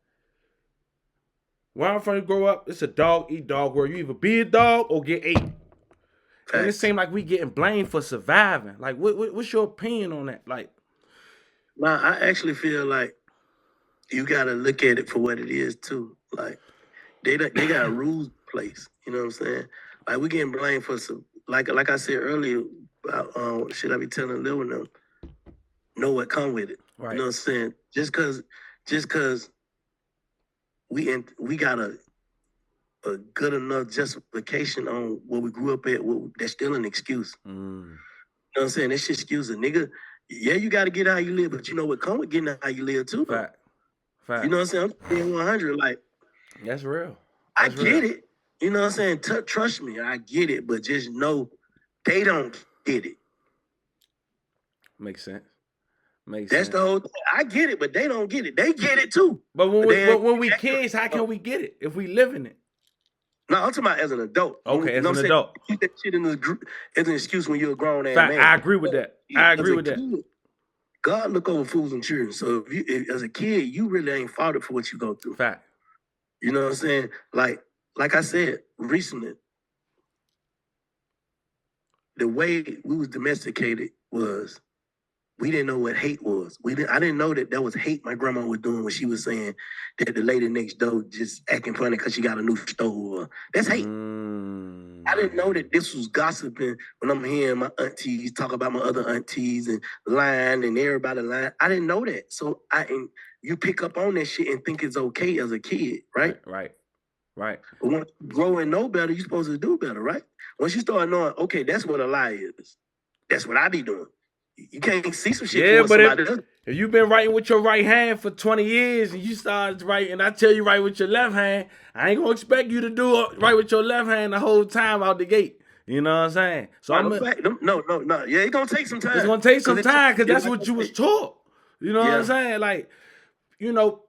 Where I'm from, grow up, it's a dog-eat-dog world. You either be a dog or get ate. Facts. And it seems like we getting blamed for surviving. Like, what's your opinion on that? Like, nah, I actually feel like you gotta look at it for what it is too. Like, they got rules in place. You know what I'm saying? Like, we getting blamed for some. Like I said earlier about shit I be telling Lil and them. Know what come with it. Right. You know what I'm saying? Just cause we got a good enough justification on what we grew up at. That's still an excuse. You know what I'm saying? That's just excuse a nigga. Yeah, you got to get how you live, but you know what come with getting how you live too. Fact. You know what I'm saying? I'm being 100. Like, that's real. I get it. You know what I'm saying? Trust me, I get it, but just know they don't get it. Makes sense. That's the whole thing. I get it, but they don't get it. They get it too. But when we kids, how can we get it if we live in it? No, I'm talking about as an adult. Okay, as an adult. Keep that shit in the group as an excuse when you're a grown ass man. I agree with that. I agree with that. God look over fools and children. So if as a kid, you really ain't fought it for what you go through. Fact. You know what I'm saying? Like I said recently, the way we was domesticated was we didn't know what hate was. I didn't know that was hate my grandma was doing when she was saying that the lady next door just acting funny because she got a new stove. That's hate. I didn't know that this was gossiping when I'm hearing my aunties talk about my other aunties and lying and everybody lying. I didn't know that. So you pick up on that shit and think it's okay as a kid, right? Right. But when you grow and know better, you're supposed to do better, right? Once you start knowing, okay, that's what a lie is. That's what I be doing. You can't see some shit. Yeah, but if you've been writing with your right hand for 20 years and you start writing, and I tell you write with your left hand, I ain't gonna expect you to do right with your left hand the whole time out the gate. You know what I'm saying? So no. Yeah, it's gonna take some time. It's gonna take some time because that's what you was taught. You know what I'm saying? Like, you know,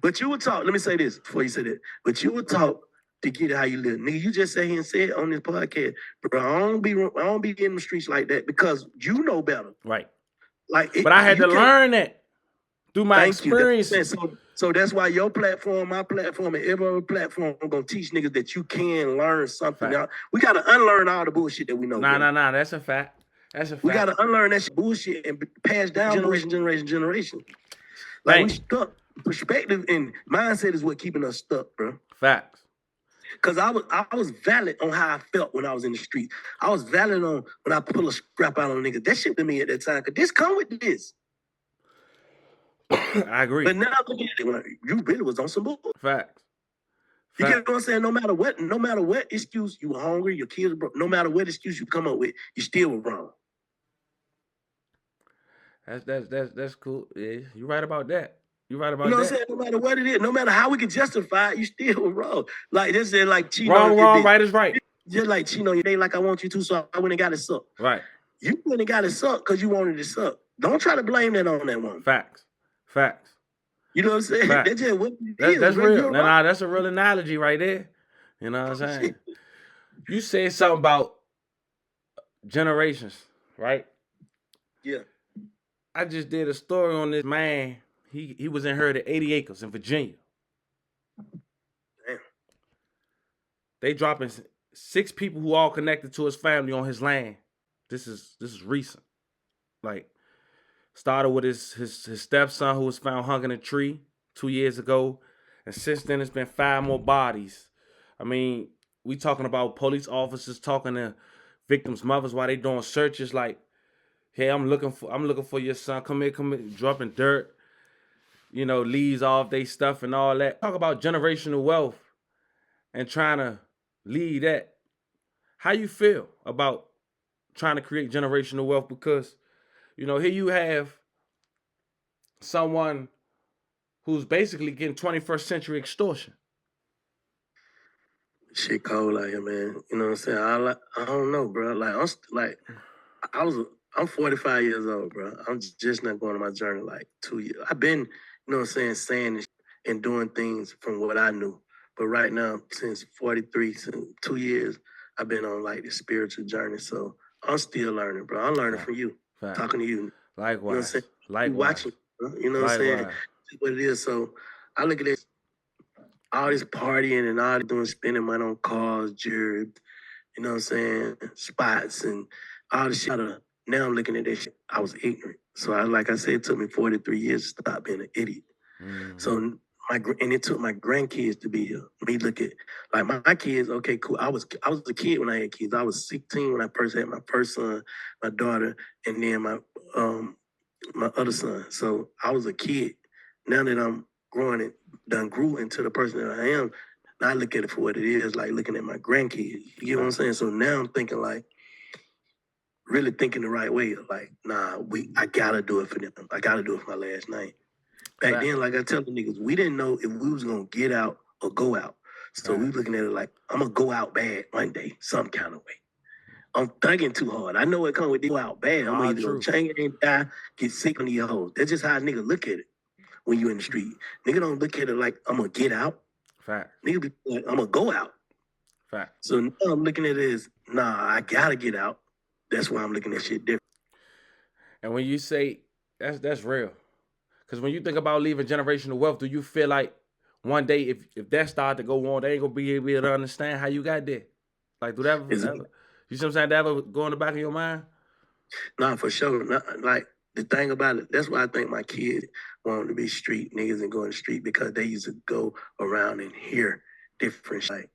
But you were taught. Let me say this before you say that. But you were taught to get how you live. Nigga, you just sat here and said on this podcast, bro, I don't be in the streets like that because you know better. Right. But I had to learn that through my experiences. So that's why your platform, my platform, and every other platform, I'm gonna teach niggas that you can learn something. Now, we gotta unlearn all the bullshit that we know. Nah. That's a fact. We gotta unlearn that bullshit and pass down generation. Like we stuck. Perspective and mindset is what keeping us stuck, bro. Facts. Cause I was valid on how I felt when I was in the street. I was valid on when I pull a scrap out on niggas. That shit to me at that time. Cause this come with this. I agree. But now look at it, when you really was on some bull. Facts. You get what I'm saying? No matter what excuse you were hungry, your kids were broke, no matter what excuse you come up with, you still were wrong. That's cool. Yeah, you right about that. You right about that. You know what I'm saying? No matter what it is, no matter how we can justify it, you still wrong. Like this is like cheating. Wrong, right is right. Just like cheating on your day like I want you to, so I went and got it sucked. Right. You went and got it sucked because you wanted it sucked. Don't try to blame that on that one. Facts. You know what I'm saying? That's just what that's real. Nah, that's a real analogy right there. You know what I'm saying? You said something about generations, right? Yeah. I just did a story on this man. He was inherited 80 acres in Virginia. Damn. They dropping 6 people who all connected to his family on his land. This is recent. Like, started with his stepson who was found hung in a tree 2 years ago. And since then, it's been 5 more bodies. I mean, we talking about police officers talking to victims' mothers while they doing searches like, hey, I'm looking for your son. Come here, dropping dirt. You know, leaves off they stuff and all that. Talk about generational wealth and trying to lead that. How you feel about trying to create generational wealth? Because, you know, here you have someone who's basically getting 21st century extortion. Shit cold out here, man. You know what I'm saying? I don't know, bro. I'm 45 years old, bro. I'm just not going on my journey like 2 years. I've been, you know what I'm saying and doing things from what I knew. But right now, since 43, since 2 years, I've been on like the spiritual journey. So I'm still learning, bro. I'm learning from you, talking to you. Likewise. You know what I'm saying? Likewise. You watching, bro. You know what I'm saying? That's what it is. So I look at this, all this partying and all this doing, spending money on cars, jewelry, you know what I'm saying? Spots and all this shit. Now I'm looking at this shit. I was ignorant. So like I said, it took me 43 years to stop being an idiot. So it took my grandkids to be here. Me look at like my kids. Okay, cool. I was a kid when I had kids. I was 16 when I first had my first son, my daughter, and then my other son. So I was a kid. Now that I'm growing and done grew into the person that I am, Now I look at it for what it is, like looking at my grandkids. You get what I'm saying? So now I'm thinking like, really thinking the right way. Like, nah, I gotta do it for them. I gotta do it for my last night. Back then, like I tell the niggas, we didn't know if we was gonna get out or go out. So we looking at it like, I'm gonna go out bad one day, some kind of way. I'm thugging too hard. I know it come with go out bad. I'm either gonna change and die, get sick on these hoes. That's just how a nigga look at it when you in the street. Nigga don't look at it like I'm gonna get out. Fact. Nigga be like, I'm gonna go out. Fact. So now I'm looking at it as, nah, I gotta get out. That's why I'm looking at shit different. And when you say that's real, because when you think about leaving generational wealth, do you feel like one day if that start to go on, they ain't gonna be able to understand how you got there? Like, do that ever, you see what I'm saying? That ever go in the back of your mind? Nah, for sure. Like, the thing about it, that's why I think my kids want to be street niggas and go in the street, because they used to go around and hear different shit. Like,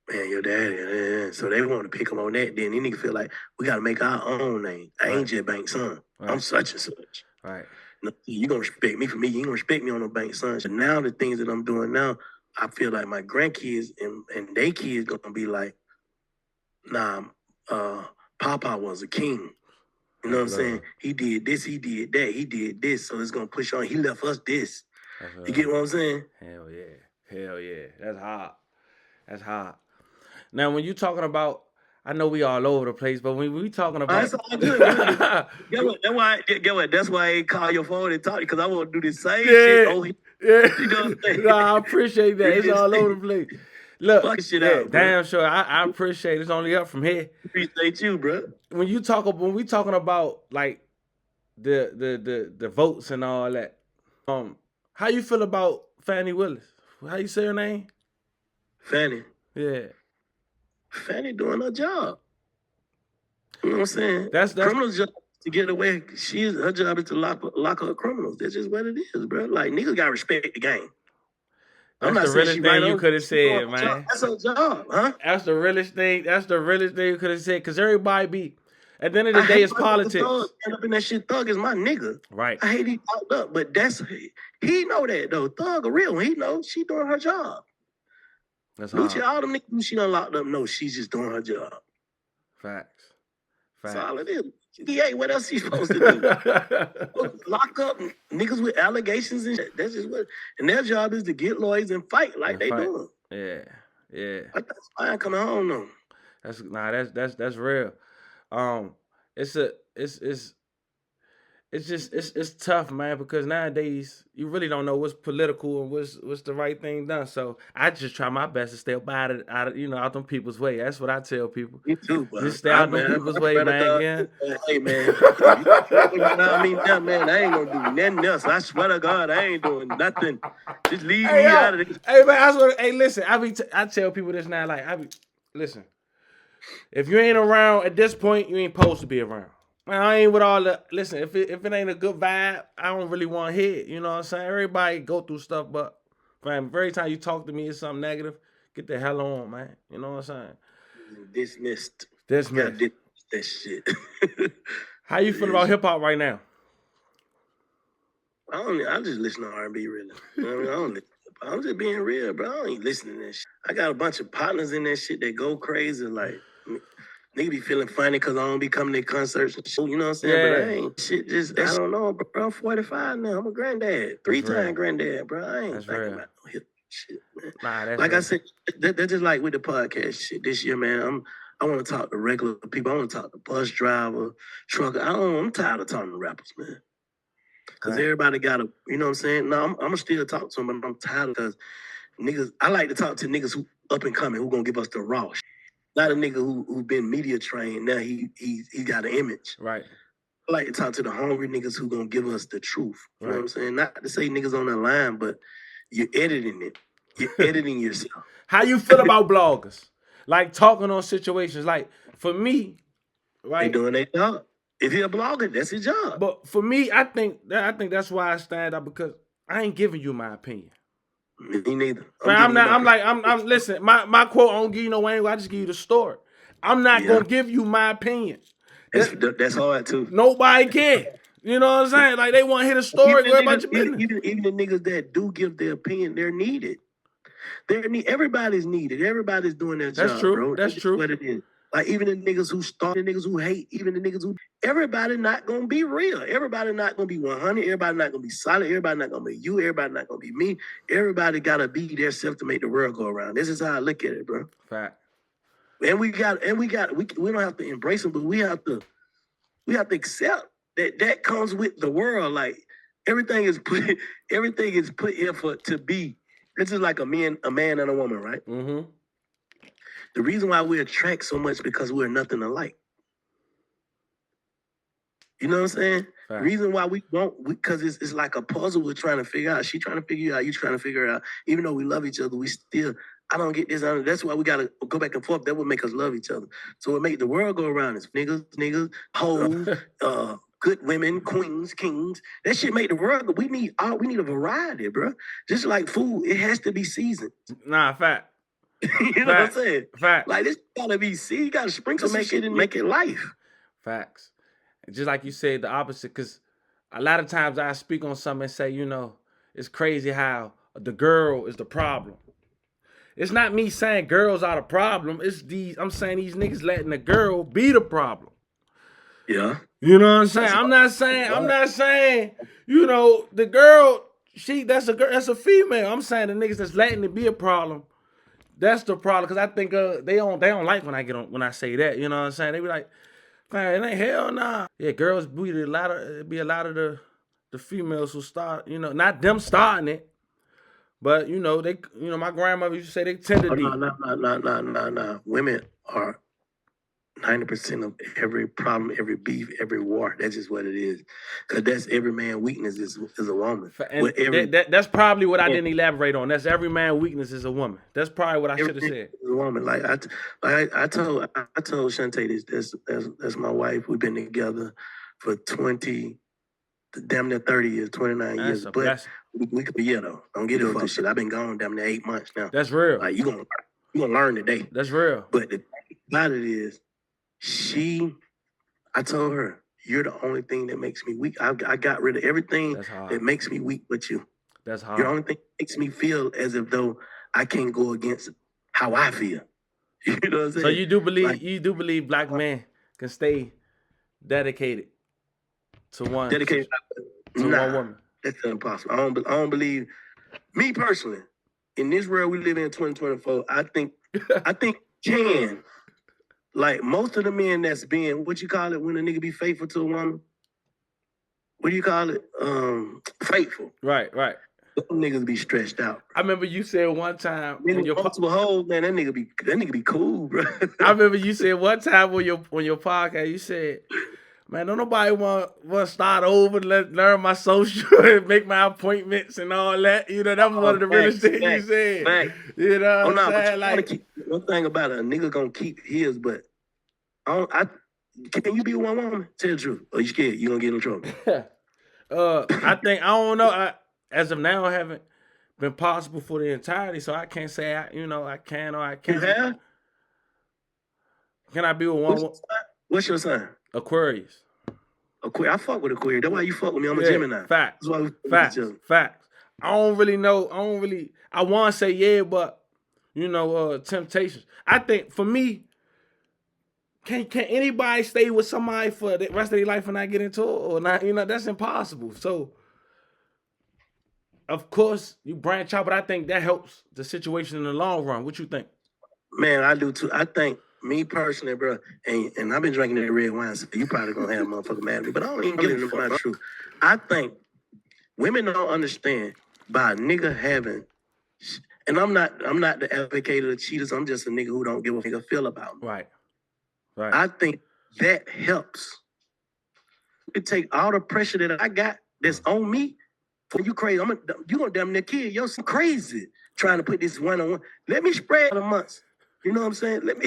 man, your daddy, so they want to pick them on that. Then they nigga feel like, we got to make our own name. I ain't just Bank son. I'm such and such. Right. No, you going to respect me for me. You ain't going to respect me on no Bank son. So now the things that I'm doing now, I feel like my grandkids and they kids going to be like, nah, Papa was a king. You know what I'm saying? He did this, he did that, he did this. So it's going to push on. He left us this. You get what I'm saying? Hell yeah. Hell yeah. That's hot. That's hot. Now, when you talking about, I know we all over the place, but when we talking about... That's all good. Get what? That's why I ain't call your phone and talk, because I want to do the same shit. Oh, yeah. You know what I'm saying? Nah, I appreciate that. It's all over the place. Look, fuck shit out, damn sure. I appreciate it. It's only up from here. Appreciate you, bro. When we talking about like the votes and all that, how you feel about Fannie Willis? How you say her name? Fannie. Yeah. Fannie doing her job. You know what I'm saying? That's criminals' job to get away. Her job is to lock up criminals. That's just what it is, bro. Like, niggas gotta respect the game. That's the realest thing you could have said, man. That's her job, huh? That's the realest thing. That's the realest thing you could have said. Cause everybody be, at the end of the day, it's politics. Up in that shit, Thug is my nigga. Right. I hate he talked up, but he know that though. Thug a real one. He know she doing her job. That's Gucci, all them niggas she done locked up. No, she's just doing her job. Facts. That's all it is. Yeah, what else he supposed to do? Lock up niggas with allegations and shit. That's just what. And their job is to get lawyers and fight like they doing. Yeah, yeah. But that's fine coming home though. That's real. It's tough, man, because nowadays you really don't know what's political and what's the right thing done. So I just try my best to stay up out of them people's way. That's what I tell people. Me too, bro. Just stay out them people's way, man. Yeah. Hey, man. Man, I ain't gonna do nothing else. I swear to God, I ain't doing nothing. Just leave me out of this. Hey, man, listen. I tell people this now. Like, listen. If you ain't around at this point, you ain't supposed to be around. Man, I ain't with all the... Listen, if it ain't a good vibe, I don't really want to hear it. You know what I'm saying? Everybody go through stuff, but fam, every time you talk to me, it's something negative. Get the hell on, man. You know what I'm saying? Dismissed. Dismissed. That shit. How you feel about hip-hop right now? I just listen to R&B, really. I'm just being real, bro. I don't even listen to that shit. I got a bunch of partners in that shit that go crazy, like... Nigga be feeling funny because I don't be coming to concerts and shit, you know what I'm saying? Yeah. But I ain't shit just, I don't know, bro. I'm 45 now. I'm a granddad. Three-time granddad, bro. I ain't thinking about no hip shit, man. Nah, like I said, that's just like with the podcast shit this year, man. I want to talk to regular people. I want to talk to bus driver, trucker. I'm tired of talking to rappers, man. Because everybody got to, you know what I'm saying? No, I'm going to still talk to them, but I'm tired because niggas, I like to talk to niggas who up and coming, who going to give us the raw shit. Not a nigga who been media trained. Now he got an image. Right. I like to talk to the hungry niggas who gonna give us the truth. You know what I'm saying? Not to say niggas on the line, but you're editing it. You're editing yourself. How you feel about bloggers? Like talking on situations. Like for me, right? They doing their job. If you're a blogger, that's his job. But for me, I think that's why I stand up, because I ain't giving you my opinion. Me neither. I'm listen, my quote, I don't give you no angle, I just give you the story. I'm not gonna give you my opinion. That's hard too. Nobody can. You know what I'm saying? Like, they want to hear the story, worry about your business. Even the niggas that do give their opinion, they're needed. Everybody's needed. Everybody's doing their That's job, true. bro. That's true. What it is. Like even the niggas who start, the niggas who hate, even the niggas who, everybody not gonna be real. Everybody not gonna be 100. Everybody not gonna be solid. Everybody not gonna be you. Everybody not gonna be me. Everybody gotta be their self to make the world go around. This is how I look at it, bro. Fact. And we don't have to embrace them, but we have to accept that comes with the world. Like everything is put here to be. This is like a man and a woman, right? Mm-hmm. The reason why we attract so much because we're nothing alike. You know what I'm saying? Right. The reason why because it's like a puzzle we're trying to figure out. She trying to figure you out, you trying to figure it out. Even though we love each other, I don't get this. That's why we got to go back and forth. That would make us love each other. So what make the world go around is niggas, hoes, good women, queens, kings. That shit make the world. We need a variety, bro. Just like food, it has to be seasoned. Nah, fact. You know what I'm saying? Fact. Like this gotta be seasoned. You gotta sprinkle some shit and make it life. Facts. Just like you said, the opposite. Because a lot of times I speak on something and say, it's crazy how the girl is the problem. It's not me saying girls are the problem. I'm saying these niggas letting the girl be the problem. Yeah. You know what I'm saying? I'm not saying, the girl, that's a female. I'm saying the niggas that's letting it be a problem. That's the problem. Cause I think they don't like when I say that. You know what I'm saying? They be like, man, it ain't hell nah. Yeah, girls be a lot of the females who start, not them starting it. But my grandmother used to say they tend to No. Women are 90% of every problem, every beef, every war. That's just what it is. Because that's every man's weakness is a woman. And that's probably what I didn't elaborate on. That's every man's weakness is a woman. That's probably what I should have said. Is a woman. Like I told Shantae that's my wife. We've been together for damn near 30 years, 29 That's years. a But blessing. we could be, don't get it fucked shit. I've been gone damn near 8 months now. That's real. Like you gonna learn today. That's real. But the thing about it is, I told her, you're the only thing that makes me weak. I got rid of everything that makes me weak but you. That's hard. You're the only thing that makes me feel as if though I can't go against how I feel. You know what I'm saying? So you do believe black men can stay dedicated to one woman? That's impossible. I don't believe, me personally, in this world we live in 2024, I think can. Like most of the men that's being, what you call it when a nigga be faithful to a woman? What do you call it? Faithful. Right. Them niggas be stretched out. I remember you said one time when your multiple hoes, man, that nigga be cool, bro. I remember you said one time on your podcast, you said, man, don't nobody want to start over, learn my social and make my appointments and all that. That was one of the realest things you said. Fact. You know what I'm saying? Like, one thing about it, a nigga gonna keep his, but can you be one woman? Tell the truth. Or you scared you gonna get in trouble? I don't know. As of now, I haven't been possible for the entirety, so I can't say I can or I can't. You have? Can I be with one? What's your sign? Aquarius. I fuck with Aquarius. That's why you fuck with me. I'm a Gemini. Facts. That's why we fuck with each other. Facts. I don't really know. I want to say yeah, but temptations. I think for me, can anybody stay with somebody for the rest of their life and not get into it or not? That's impossible. So, of course, you branch out, but I think that helps the situation in the long run. What you think? Man, I do too. I think, me personally, bro, and I've been drinking that red wine, so you probably gonna have a motherfucker mad at me, but I don't even give a fuck. True. I think women don't understand by a nigga having, and I'm not the advocate of the cheaters. I'm just a nigga who don't give a nigga feel about me. Right. I think that helps. You take all the pressure that I got that's on me. For you crazy, you gonna damn near kill yourself crazy trying to put this one-on-one. Let me spread the months. You know what I'm saying? Let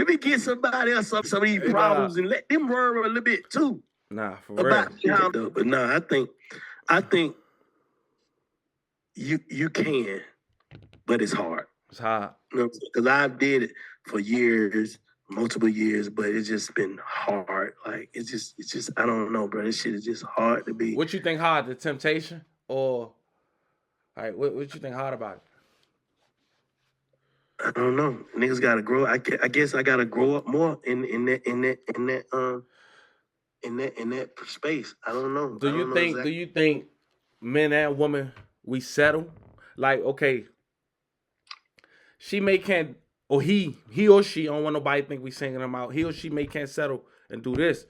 me get somebody else some of these problems and let them worry a little bit too. Nah, for about real. But no, I think you can, but it's hard. It's hard. You know, because I've did it for years, multiple years, but it's just been hard. Like it's just I don't know, bro. This shit is just hard to be. What you think hard? The temptation or All right, what you think hard about it? I don't know. Niggas gotta grow. I guess I gotta grow up more in that space. I don't know. Do you think men and women we settle? Like, okay, she may can't, or he or she, I don't want nobody to think we singing them out. He or she may can't settle and do this.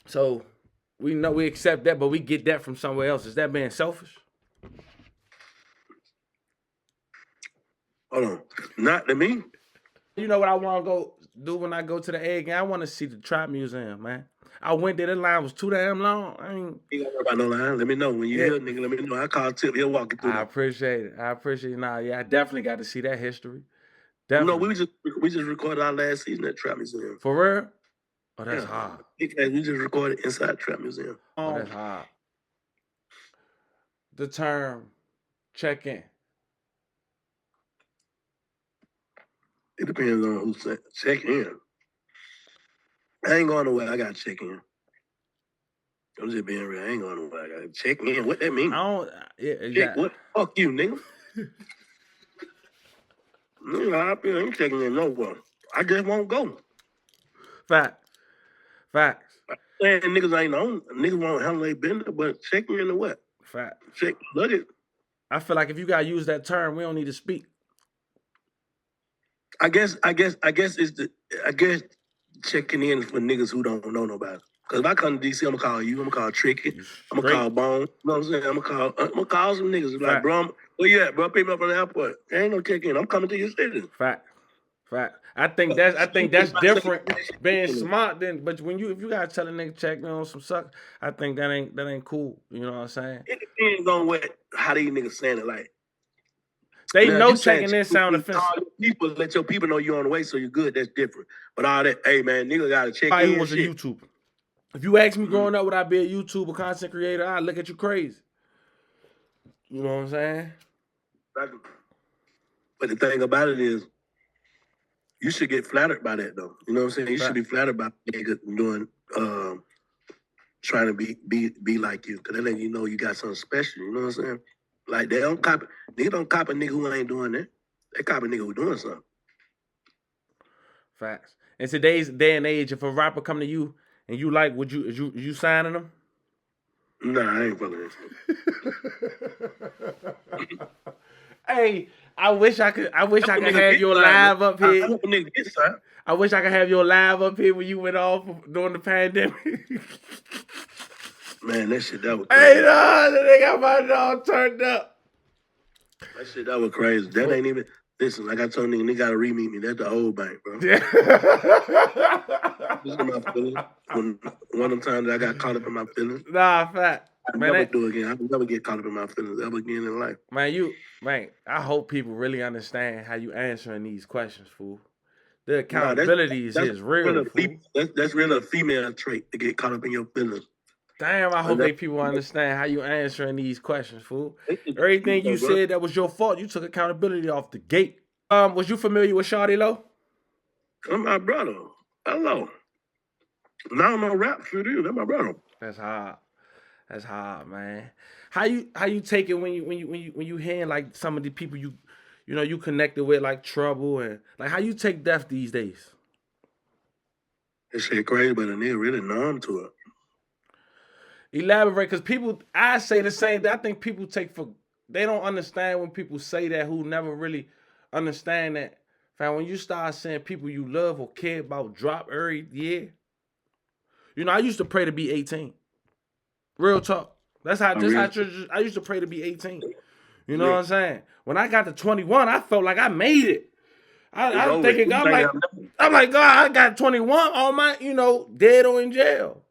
So we know we accept that, but we get that from somewhere else. Is that being selfish? Hold on. Not to me. You know what I want to go do when I go to the egg? I want to see the Trap Museum, man. I went there. The line was too damn long. You got about no line. Let me know when you hear, nigga. Let me know. I call Tip. He'll walk you through. I appreciate it. Nah, yeah, I definitely got to see that history. Definitely. No, we just recorded our last season at Trap Museum. For real? Oh, that's hard. We just recorded inside Trap Museum. Oh, that's hard. The term check-in. It depends on who's check in. I ain't going nowhere. I got to check in. I'm just being real. I ain't going nowhere. I got to check in. What that mean? I don't. Check what? Fuck you, nigga. Nigga, I ain't checking in nowhere. I just won't go. Facts. And niggas ain't on. Niggas won't handle their business, but checking in to what? Fact. Check. Look it. I feel like if you gotta use that term, we don't need to speak. I guess checking in for niggas who don't know nobody. Cause if I come to DC, I'm gonna call you. I'm gonna call Tricky. I'm gonna call Bone. You know what I'm saying? I'm gonna call some niggas. Like, bro, where you at, bro? Pick me up from the airport. There ain't no check in. I'm coming to your city. Fact. I think that's different. Being smart than, but if you gotta tell a nigga check in on some suck, I think that ain't cool. You know what I'm saying? It depends on how these niggas saying it. Like, they know checking in sound offensive. Let your people know you're on the way, so you're good. That's different. But all that, hey man, nigga gotta check in. Who was a YouTuber? If you ask me growing up, would I be a YouTuber, content creator? I'd look at you crazy. You know what I'm saying? But the thing about it is, you should get flattered by that, though. You know what I'm saying? You should be flattered by nigga doing, trying to be like you, because that let you know you got something special. You know what I'm saying? Like they don't copy. Nigga don't copy a nigga who ain't doing that. They copy a nigga who doing something. Facts. In today's day and age, if a rapper come to you and you like, would you signing them? Nah, I ain't fucking with Hey, I wish I could have your live up here. I wish I could have your live up here when you went off during the pandemic. Man, that shit, that was crazy. Hey, no, they got my dog turned up. That shit, that was crazy. That ain't even, listen, like I told nigga, they gotta re-meet me. That's the old bank, bro. Yeah. This is my feelings. One of them times that I got caught up in my feelings. Nah, fact. I'll never do it again. I'll never get caught up in my feelings ever again in life. Man, I hope people really understand how you answering these questions, fool. The accountability is real, fool. That's really a female trait to get caught up in your feelings. Damn, I hope people understand how you answering these questions, fool. Everything you said that was your fault, you took accountability off the gate. Was you familiar with Shawty Lo? I'm my brother. Hello. Now I'm no rap for you. That's my brother. That's hard, man. How you take it when you hearing like some of the people you connected with, like Trouble, and like how you take death these days? That shit crazy, but a nigga really numb to it. Elaborate, because I say the same thing. I think people they don't understand when people say that who never really understand that. Fam, when you start saying people you love or care about drop every year, I used to pray to be 18. Real talk. That's how I used to pray to be 18. You know what I'm saying? When I got to 21, I felt like I made it. I'm like, God, I got 21 on my, dead or in jail.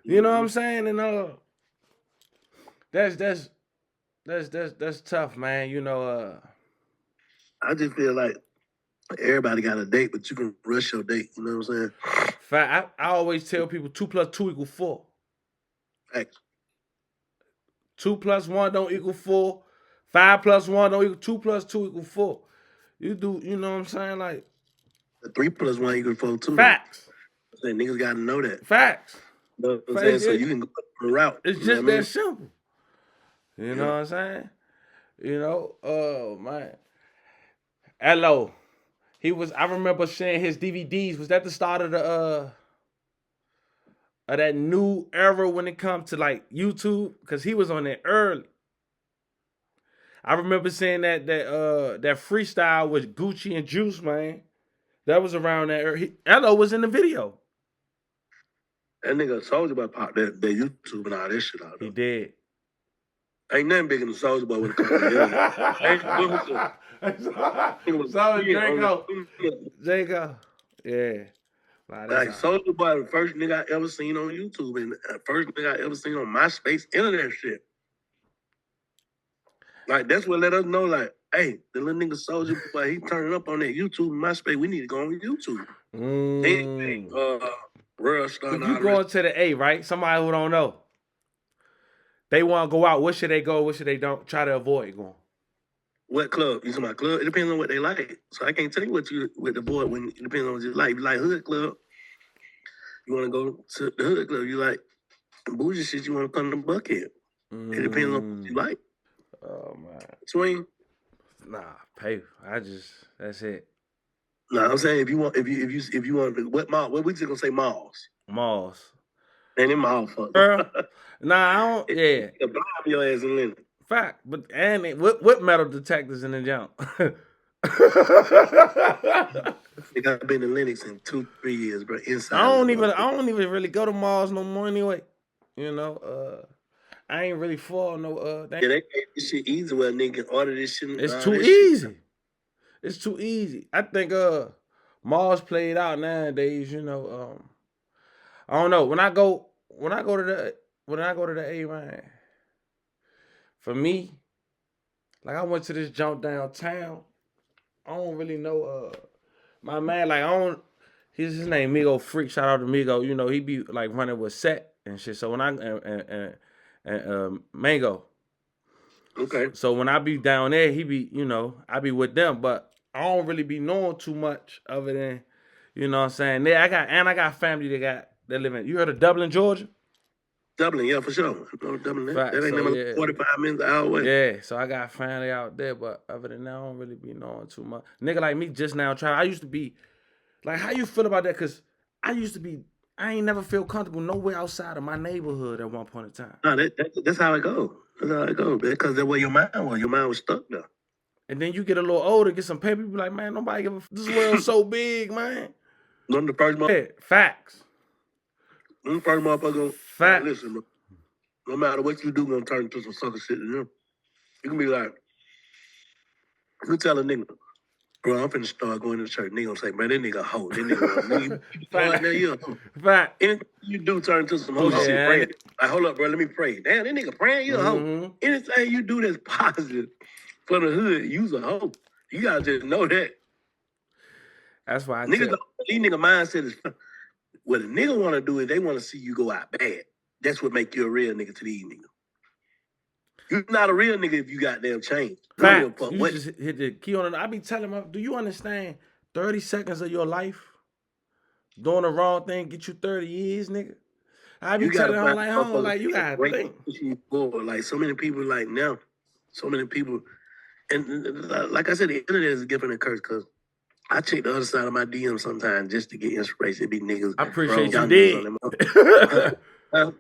You know what I'm saying? And that's tough, man. I just feel like everybody got a date, but you can rush your date. You know what I'm saying? I always tell people 2 + 2 = 4. Facts. 2 + 1 don't equal 4. 5 + 1 don't equal 2 + 2 = 4. You do, you know what I'm saying? Like 3 + 1 = 4 too. Facts. Niggas gotta know that. Facts. You know what I'm saying? So you can go the route. It's just that simple. You know what I'm saying? You know, man. Hello. I remember seeing his DVDs. Was that the start of that new era when it comes to like YouTube? Because he was on there early. I remember seeing that freestyle with Gucci and Juice, man. That was around that era. Hello was in the video. That nigga Soulja Boy popped that YouTube and all that shit out. He did. Ain't nothing bigger than Soulja Boy when it comes to Jacob. Yeah. Like Soulja Boy, the first nigga I ever seen on YouTube and the first nigga I ever seen on MySpace, internet shit. Like that's what let us know, like, hey, the little nigga Soulja Boy, he turning up on that YouTube and MySpace. We need to go on YouTube. Real star. If you going to the A, right? Somebody who don't know. They want to go out. What should they go? What should they don't? Try to avoid going. What club? You talking about club? It depends on what they like. So I can't tell you what you with the boy when it depends on what you like. If you like hood club, you want to go to the hood club. You like bougie shit, you want to come to Buckhead. It depends on what you like. Oh man. Swing? Nah, pay. That's it. Nah, I'm saying if you want what mall? What we just gonna say malls? Malls. And in mall fuck. Nah, I don't. Yeah. Blind your ass in Lennox. Fact, but what metal detectors in the jump? I've been in Lennox in 2-3 years, bro. Inside. I don't even really go to malls no more anyway. You know, I ain't really for no Yeah, they made this shit easy where nigga can order this shit. It's too easy. It's too easy. I think malls played out nowadays, you know. I don't know. When I go to the A, man, for me, like I went to this jump downtown. I don't really know my man, like his name Migo Freak, shout out to Migo. You know, he be like running with Set and shit. So when and Mango. Okay. So when I be down there, he be, you know, I be with them, but I don't really be knowing too much other than, you know what I'm saying? There I got family that live in. You heard of Dublin, Georgia? Dublin, yeah, for sure. Dublin, Fact, that ain't never 45 minutes an hour away. Yeah, so I got family out there, but other than that, I don't really be knowing too much. Nigga like me just now trying. I used to be, like, how you feel about that? Because I ain't never feel comfortable nowhere outside of my neighborhood at one point in time. No, that's how it go. That's how it go, man. Because that's where your mind was. Your mind was stuck there. And then you get a little older, get some paper, you be like, man, nobody give a this world's so big, man. None of the first Yeah, facts. None of the first motherfucker. Facts. Listen, bro. No matter what you do, gonna turn into some sucker shit to them. You can be like, you tell a nigga, bro, I'm finna start going to church. Nigga gonna say, man, that nigga a hoe. That nigga Fact. Anything you do turn into some hoe shit. Pray. Like, hold up, bro, let me pray. Damn, that nigga praying, you a hoe. Anything you do that's positive for the hood, you's a hoe. You gotta just know that. That's why these nigga mindset is what a nigga wanna do is they wanna see you go out bad. That's what make you a real nigga to these niggas. You're not a real nigga if you goddamn change. You just hit the key on it. I be telling him, do you understand 30 seconds of your life doing the wrong thing get you 30 years, nigga? I be telling him like you gotta think. Like so many people like now, so many people, and like I said, the internet is different than curse because I check the other side of my DM sometimes just to get inspiration. It be niggas. I appreciate you did.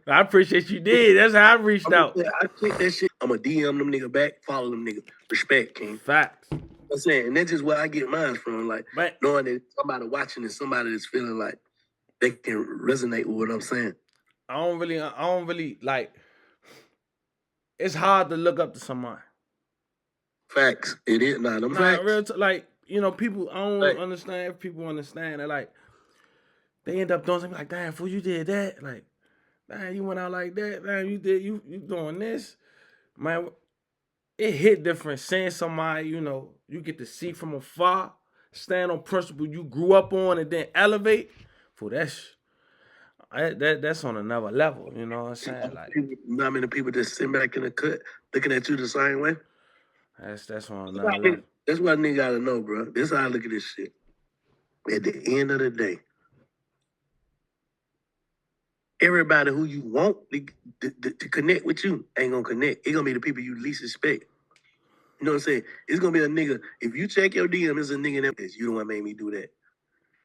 I appreciate you did. That's how I reached out. I take that shit. I'm a DM them nigga back, follow them niggas. Respect, King. Facts. I'm saying, and that's just where I get mine from. Like knowing that somebody watching is somebody that's feeling like they can resonate with what I'm saying. I don't really like. It's hard to look up to somebody. Facts. It is not. Them facts. Like, you know, people. I don't understand if people understand that. Like, they end up doing something like, damn, fool, you did that. Like, damn, you went out like that. Damn, you doing this. Man, it hit different seeing somebody, you know, you get to see from afar, stand on principle you grew up on and then elevate. For that's on another level, you know what I'm saying? Like, not many people just sitting back in the cut looking at you the same way. That's on another level. That's what a nigga gotta know, bro. This is how I look at this shit. At the end of the day, everybody who you want to connect with you ain't gonna connect. It's gonna be the people you least expect. You know what I'm saying? It's gonna be a nigga. If you check your DM, it's a nigga that you the one made me do that.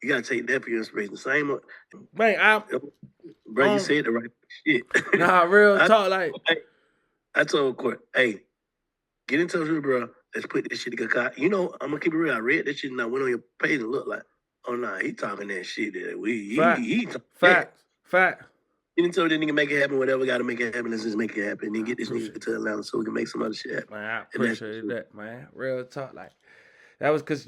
You gotta take that for your inspiration. Same, Man, bro. You said the right shit. Nah, real talk. Like I told Court, hey, get in touch with me, bro. Let's put this shit together. You know, I'm gonna keep it real. I read that shit and I went on your page and looked like, oh nah, he talking that shit. That fact. Get in touch with that nigga, make it happen. Whatever got to make it happen, let's just make it happen. Then get this nigga to Atlanta so we can make some other shit happen. Man, I appreciate that, man. Real talk. Like that was because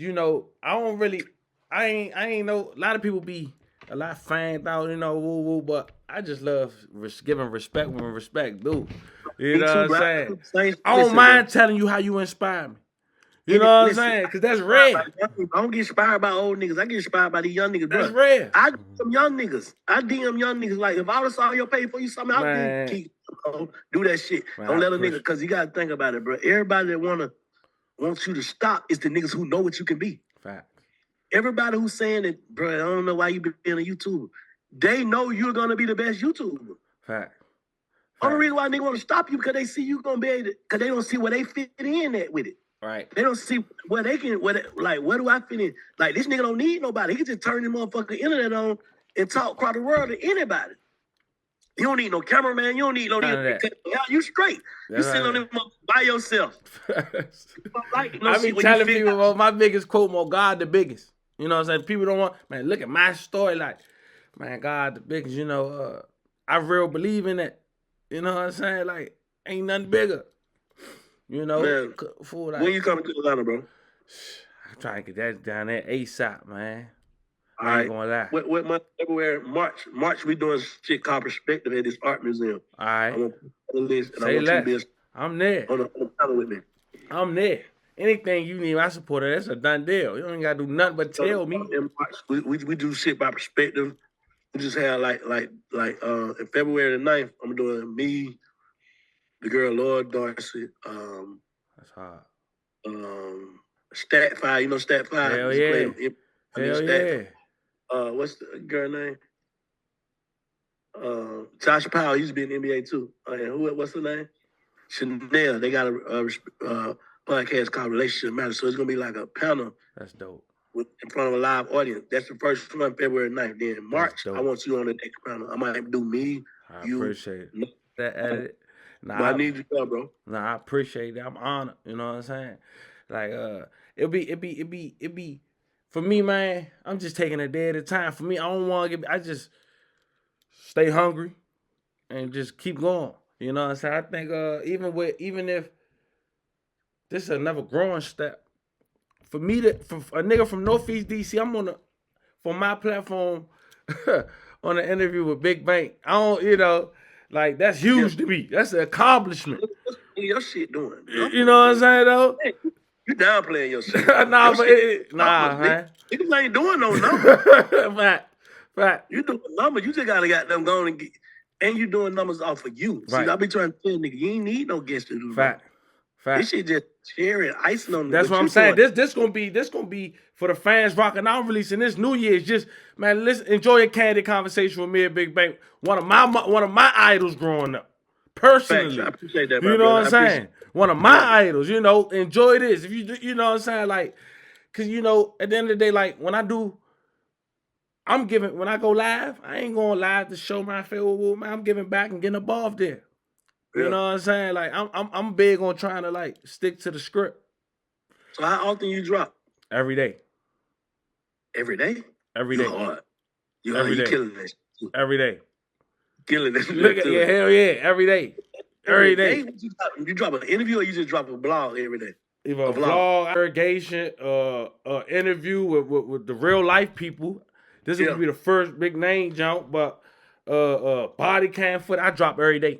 I ain't know. A lot of people be a lot fanned out, woo woo, but I just love giving respect when respect due. You know what I'm saying? I don't mind telling you how you inspire me. You know what I'm saying? Because that's rare. I don't get inspired by old niggas. I get inspired by these young niggas, bro. That's rare. I get some young nggers. I DM young niggas. Like, if I was on your page for you something, I would keep do that shit. Man, don't let a nigga, because you got to think about it, bro. Everybody that wants you to stop is the niggas who know what you can be. Fact. Everybody who's saying that, bro, I don't know why you being a YouTuber. They know you're going to be the best YouTuber. Fact. Only reason why they want to stop you because they see you going to be able to, because they don't see where they fit in at with it. Right. They don't see where they can, where do I fit in? Like, this nigga don't need nobody. He can just turn the motherfucking internet on and talk across the world to anybody. You don't need no cameraman. You don't need no you straight. You sitting on them by yourself. I be telling people about my biggest quote, more God the biggest. You know what I'm saying? People don't want, man, look at my story. Like, man, God the biggest, I real believe in that. You know what I'm saying? Like, ain't nothing bigger. You know, man, like, when you coming to Atlanta, bro? I'm trying to get that down there ASAP, man. I ain't gonna lie. What month? February, March. We doing shit called Perspective at this art museum. All right. I'm on the list, and Say I want less. you to be I'm there. on the panel with me. I'm there. Anything you need, I support it. That's a done deal. You ain't gotta do nothing but tell me. In March, we do shit by perspective. We just had like in February the 9th, I'm doing me, the girl Lord Darcy, that's hard. Stat 5, you know Stat 5? Hell yeah. Hell yeah. What's the girl name? Josh Powell used to be in the NBA too. What's the name? Chanel. They got a podcast called Relationship Matters. So it's gonna be like a panel. That's dope. In front of a live audience. That's the first one, February 9th. Then in March, I want you on the next panel. I might do me. I you. Appreciate it. That edit. Nah, I need you, bro. Nah, I appreciate that. I'm honored. You know what I'm saying? Like, it'll be for me, man. I'm just taking a day at a time. For me, I don't want to I just stay hungry and just keep going. You know what I'm saying? I think even if this is another growing step for me for a nigga from Northeast DC, I'm for my platform on an interview with Big Bank. I don't, like, that's huge to me. That's an accomplishment. What's your shit doing? You know what I'm saying, though? Hey, you downplaying your shit. Nah, man. Niggas ain't doing no numbers. Fact. You doing numbers. You just gotta got them going and you doing numbers off of you. Right. See, I be trying to tell nigga, you ain't need no guests to do Fact. This shit just cherry icing on. That's what I'm saying. This gonna be for the fans rocking out, releasing this New Year's. Just, man, listen, enjoy a candid conversation with me and Big Bank. One of my idols growing up, personally. Facts. I appreciate that. You know what I'm saying? One of my idols. Enjoy this. If you know what I'm saying, like, cause at the end of the day, like when I go live, I ain't going live to show my favorite man. I'm giving back and getting above there. You know what I'm saying? Like I'm big on trying to like stick to the script. So how often you drop? Every day. Every day? Every day. You killing this. Every day. Killing this. Look at hell yeah, every day. Every day. You drop an interview or you just drop a blog every day? Either a vlog, irrigation, interview with the real life people. This would be the first big name jump, but body cam foot, I drop every day.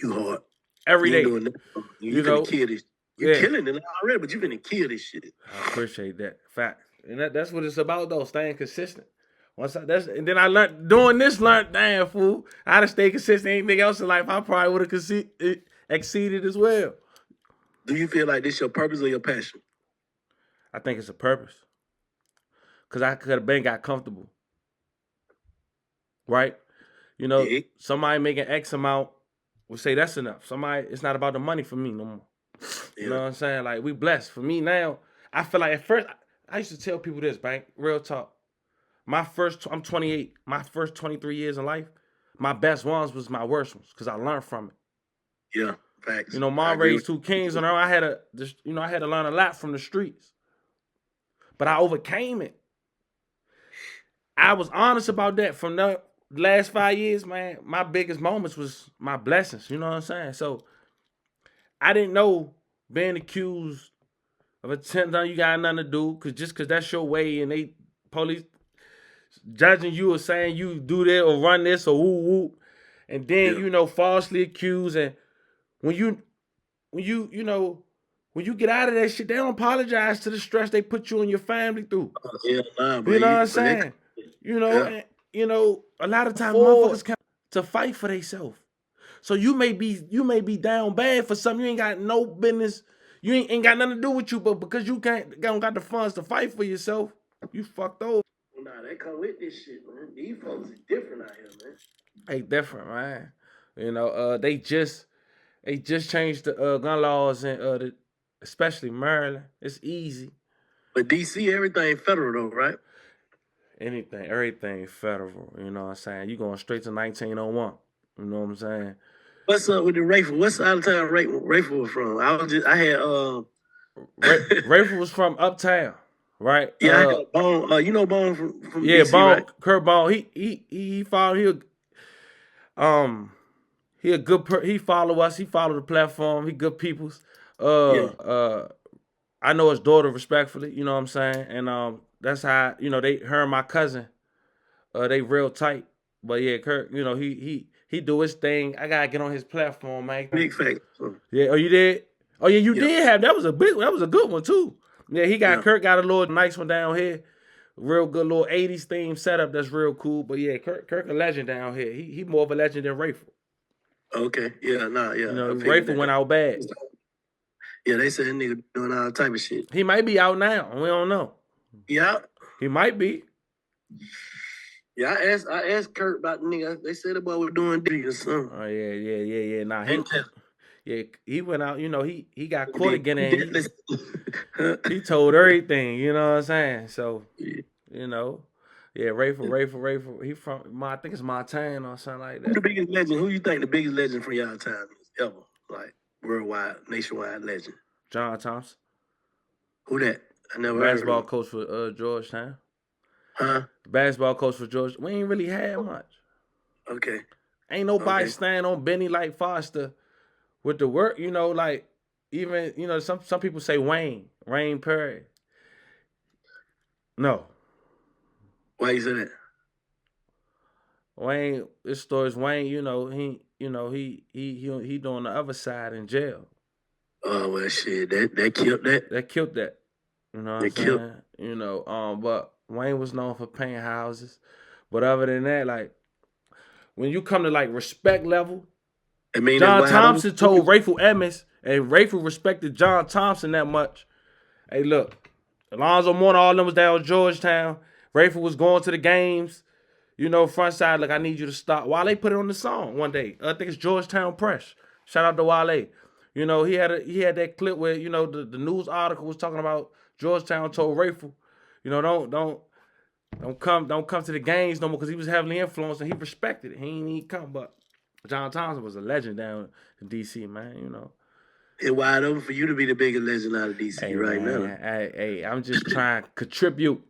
You hard. Every day. You gonna kill this. You're killing it already, but you finna kill this shit. I appreciate that. Fact. And that's what it's about though, staying consistent. And then I learned doing this, damn fool, I had to stay consistent. Anything else in life, I probably would have exceeded as well. Do you feel like this your purpose or your passion? I think it's a purpose. Cause I could have got comfortable. Right? You know, somebody making X amount will say that's enough. Somebody, it's not about the money for me no more. You know what I'm saying? Like, we blessed. For me now, I feel like at first, I used to tell people this, Bank, real talk. I'm 28. My first 23 years in life, my best ones was my worst ones because I learned from it. Yeah, facts. You know, Mom raised two kings, and I had to learn a lot from the streets. But I overcame it. I was honest about that. From the last 5 years, man, my biggest moments was my blessings. You know what I'm saying? So I didn't know being accused of attempting you got nothing to do, because that's your way, and they police judging you or saying you do that or run this or woo. And then, you know, falsely accused. And when you get out of that shit, they don't apologize to the stress they put you and your family through. You know what I'm saying? And, a lot of times motherfuckers come to fight for themselves. So you may be down bad for something you ain't got no business. You ain't got nothing to do with you, but because you don't got the funds to fight for yourself, you fucked over. Nah, they come with this shit, man. These folks is different out here, man. They different, man. You know, they just changed the gun laws in especially Maryland. It's easy. But DC, everything federal though, right? Everything federal. You know what I'm saying? You going straight to 1901. You know what I'm saying? What's up with the rifle? What's out of town rifle was from? Rifle was from Uptown, right? Yeah, I got Bone. You know Bone from DC, Bone, right? Kurt Bone. He followed. He a good. He follow us. He follow the platform. He good peoples. I know his daughter respectfully. You know what I'm saying? And that's how her and my cousin. They real tight. But yeah, Kurt. You know he do his thing. I gotta get on his platform, man. Big fact. Yeah. Oh, you did? Oh yeah, you did have. That was a good one too. Yeah, Kurt got a little nice one down here. Real good little 80s theme setup that's real cool. But yeah, Kirk a legend down here. He more of a legend than Rayful. Okay. Yeah, yeah. You know, Rayful went out bad. Yeah, they said that nigga doing all type of shit. He might be out now. We don't know. Yeah. He might be. Yeah, I asked Kurt about the nigga. They said the boy was doing D or something. Oh yeah. Nah, he went out. You know, he got caught again, and he told everything. You know what I'm saying? So, you know, yeah, Rayful. He from I think it's Montana or something like that. Who the biggest legend? Who you think the biggest legend from y'all time is ever? Like worldwide, nationwide legend. John Thompson. Who that? I never basketball heard of coach for Georgetown. Huh? Basketball coach for Georgia. We ain't really had much. Okay. Ain't nobody stand on Benny like Foster with the work, you know, like even, you know, some people say Wayne Perry. No. Why you say that? Wayne, this story's Wayne, he doing the other side in jail. Oh well shit, that killed that. That killed that. You know what I'm saying? You know, but Wayne was known for paying houses. But other than that, like, when you come to, like, respect level, John Thompson told Rayful Emmons, and Rayful respected John Thompson that much. Hey, look, Alonzo Mourning, all of them was down in Georgetown. Rayful was going to the games, you know, front side, like, I need you to stop. Wale put it on the song one day. I think it's Georgetown Press. Shout out to Wale. You know, he had that clip where, you know, the news article was talking about Georgetown told Rayful, you know, don't come to the games no more, because he was heavily influenced and he respected it. He ain't even come, but John Thompson was a legend down in DC, man. You know, it's wide open for you to be the biggest legend out of DC now. Hey, I'm just trying to contribute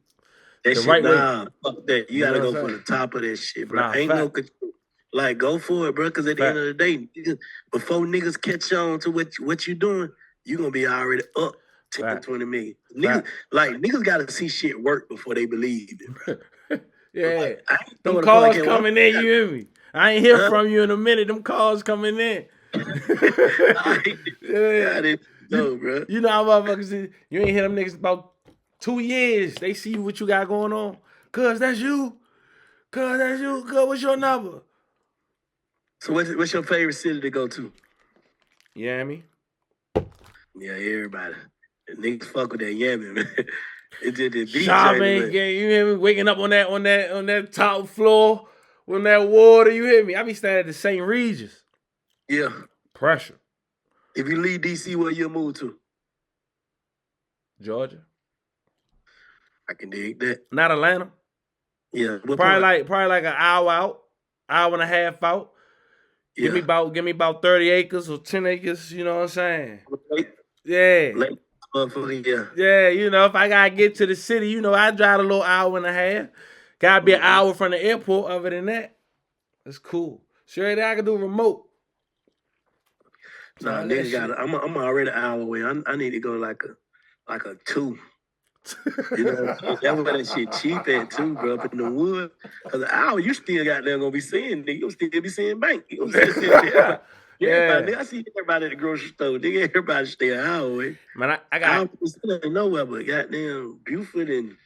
that the shit, right way. Fuck that. You gotta go for the top of that shit, bro. Ain't no control. Like, go for it, bro. Because at the end of the day, before niggas catch on to what you doing, you gonna be already up 10 to 20 million. Niggas gotta see shit work before they believe it, bro. Yeah, like, them calls coming in. You hear me? I ain't hear from you in a minute. Them calls coming in. No, bro. You know how motherfuckers, you ain't hear them niggas about 2 years. They see what you got going on. Cuz that's you. Cuz what's your number? So what's your favorite city to go to? Miami. Yeah, everybody. The niggas fuck with that Yami, man. It did the beach. Shopping, you hear me? Waking up on that top floor When that water, you hear me? I be staying at the St. Regis. Yeah. Pressure. If you leave DC, where you move to? Georgia. I can dig that. Not Atlanta. Yeah. Probably like an hour out, hour and a half out. Yeah. Give me about 30 acres or 10 acres, you know what I'm saying? Lake. Yeah. Lake, yeah. Yeah, you know, if I gotta get to the city, you know, I drive a little hour and a half. Gotta be an hour from the airport. Other than that, it's cool. Sure, I can do remote. Nah, nigga got it. I'm already an hour away. I need to go like a 2. You know, that's where that shit cheap at too, bro. Up in the wood, cause an hour you still got there gonna be seeing, nigga. You still be seeing bank. You gonna still see everybody. Yeah, nigga, I see everybody at the grocery store. Nigga, everybody stay an hour away. Man, I got nowhere but goddamn Buford and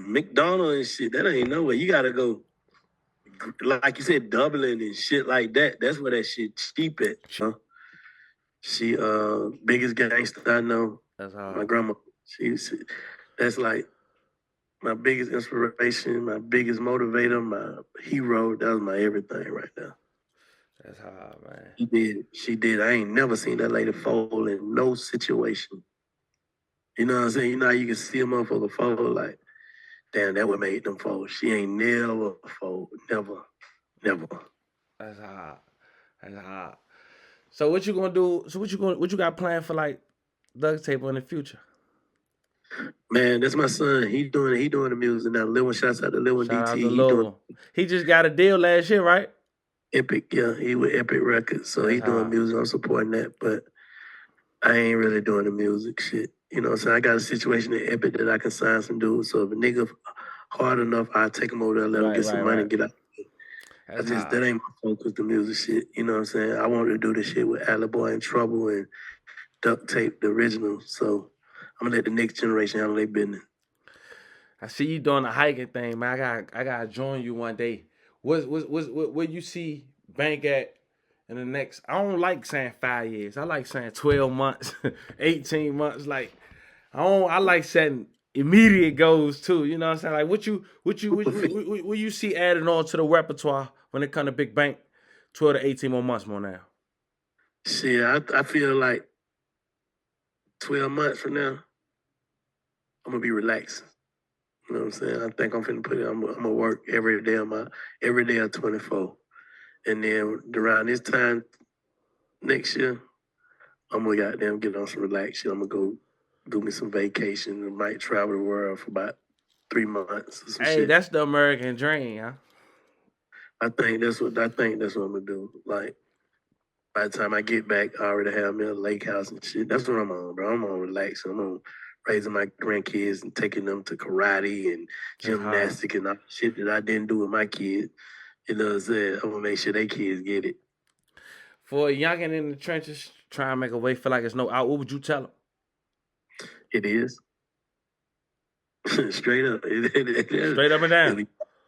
McDonald and shit. That ain't nowhere. You gotta go, like you said, Dublin and shit like that. That's where that shit cheap at. Huh? She biggest gangster I know. That's hard. My grandma. That's like my biggest inspiration, my biggest motivator, my hero. That was my everything right now. That's hard, man. She did. I ain't never seen that lady fold in no situation. You know what I'm saying? You know how you can see a motherfucker fold like, damn, that what made them fold. She ain't never fold. Never. That's hard. So what you gonna do? So what you got planned for like Duct Tape in the future? Man, that's my son. He doing the music now. Lil, shouts out to Lil and DTE. He just got a deal last year, right? Epic, yeah. He with Epic Records. So he doing music. I'm supporting that, but I ain't really doing the music shit. You know what I'm saying? I got a situation at Epic that I can sign some dudes. So if a nigga hard enough, I'll take him over there, let him get some money and get out. That ain't my focus, the music shit. You know what I'm saying? I wanted to do the shit with Alley Boy and Trouble and Duct Tape, the original. So I'm gonna let the next generation handle their business. I see you doing the hiking thing, man. I gotta join you one day. What you see Bank at in the next? I don't like saying 5 years. I like saying 12 months, 18 months. Like I like setting immediate goals too. You know what I'm saying? Like what you see adding on to the repertoire when it comes to Big Bank 12 to 18 more months more now? Shit, I feel like 12 months from now, I'm gonna be relaxed. You know what I'm saying? I think I'm finna I'm gonna work every day of 24. And then around this time next year, I'm gonna goddamn get on some relax shit. I'm gonna go do me some vacation and might travel the world for about 3 months or some shit. That's the American dream, huh? I think that's what I'm gonna do. Like by the time I get back, I already have me a lake house and shit. That's what I'm on, bro. I'm on relaxing. I'm on raising my grandkids and taking them to karate and gymnastics and all the shit that I didn't do with my kids. You know what I'm saying? I'm gonna make sure they kids get it. For a youngin' in the trenches, trying to make a way, feel like it's no out, what would you tell them? It is. Straight up. Straight up and down.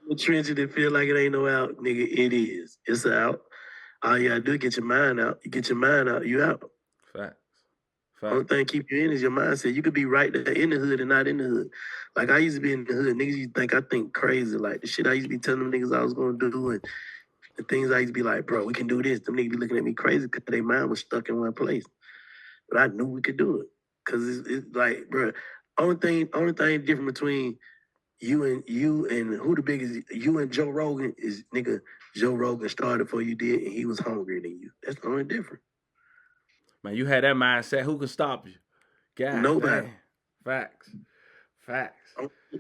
The trenches that feel like it ain't no out, nigga, it is. It's out. All you gotta do is get your mind out. You get your mind out, you out. Facts. Only thing keep you in is your mindset. You could be right there in the hood and not in the hood. Like I used to be in the hood. Niggas used to think I think crazy. Like the shit I used to be telling them niggas I was gonna do and the things I used to be like, bro, we can do this. Them niggas be looking at me crazy because their mind was stuck in one place. But I knew we could do it. Cause it's like, bro, only thing different between you and who the biggest, you and Joe Rogan is, nigga, Joe Rogan started before you did and he was hungrier than you. That's the only difference. Man, you had that mindset. Who can stop you? God, nobody. Dang. Facts.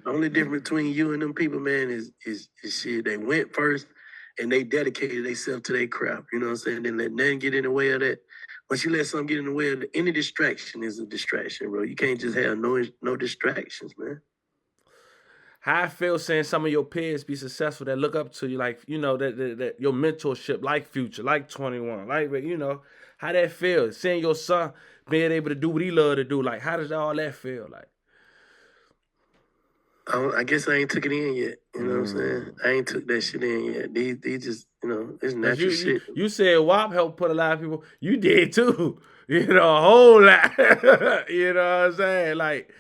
Only difference between you and them people, man, is shit. They went first and they dedicated themselves to their craft. You know what I'm saying? They let nothing get in the way of that. Once you let something get in the way of any distraction is a distraction, bro. You can't just have no distractions, man. How I feel seeing some of your peers be successful that look up to you, like, you know, that your mentorship, like Future, like 21, like, you know, how that feel? Seeing your son being able to do what he love to do, like, how does all that feel? Like, I guess I ain't took it in yet. You know what I'm saying? I ain't took that shit in yet. These just, you know, it's natural shit. You said WAP helped put a lot of people. You did too. You know, a whole lot. You know what I'm saying? Like,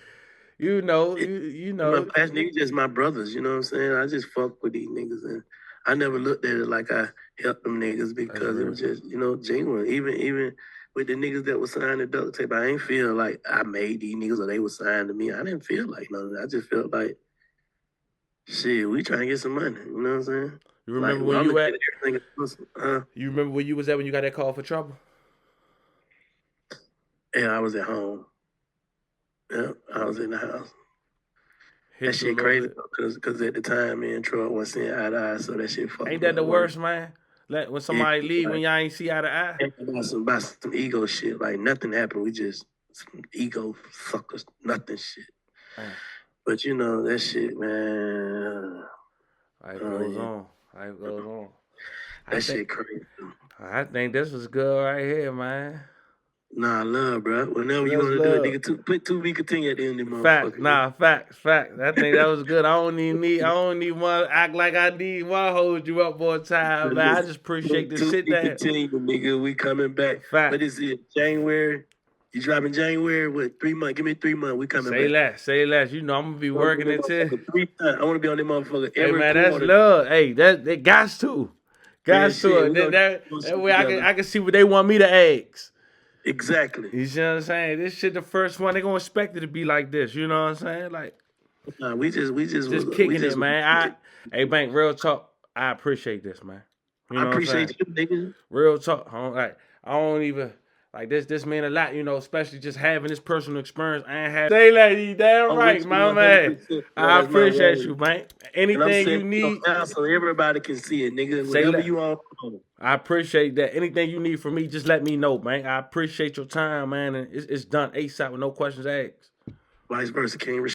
you know. My past niggas just my brothers. You know what I'm saying? I just fuck with these niggas and I never looked at it like I helped them niggas because it was just, you know, genuine. Even with the niggas that was signed to Duct Tape, I ain't feel like I made these niggas or they was signed to me. I didn't feel like none of that. I just felt like, shit, we trying to get some money. You know what I'm saying? You remember where you at? You remember where you was at when you got that call for trouble? Yeah, I was at home. Yeah, I was in the house. Hit that shit crazy because at the time, me and Troy wasn't seeing eye to eye, so that shit fucked. Ain't that the worst, man? When somebody leave when y'all ain't see eye to eye. About some ego shit, like nothing happened. We just some ego suckers, nothing shit. But you know that shit, man. Life goes on. Life goes on. That shit crazy. I think this was good right here, man. Nah, love, bro. Whenever you want to do it, nigga, put to be continued at the end of the motherfucker. Facts. I think that was good. I don't need one act like I need one hold you up more time, man. I just appreciate this shit there. Continue, nigga. We coming back. Fact. What is it? January? You dropping January? What, 3 months? Give me 3 months. We coming back. Say less. You know I'm gonna be working it too. 3 times. I want to be on that motherfucker every man, quarter. that's love. Hey, that got to. That way I can see what they want me to ask. Exactly. You see what I'm saying? This shit the first one. They gonna expect it to be like this. You know what I'm saying? Like, nah, we just kicking it, man. Hey, Bank, real talk. I appreciate this, man. You know I appreciate you, nigga. Real talk. I don't even like this mean a lot. You know, especially just having this personal experience. I ain't had. Say that, you damn right, my man. I appreciate you, man. Anything you need, so everybody can see it, nigga. Whatever you want. I appreciate that. Anything you need from me, just let me know, man. I appreciate your time, man. And it's done ASAP with no questions asked. Vice versa, King.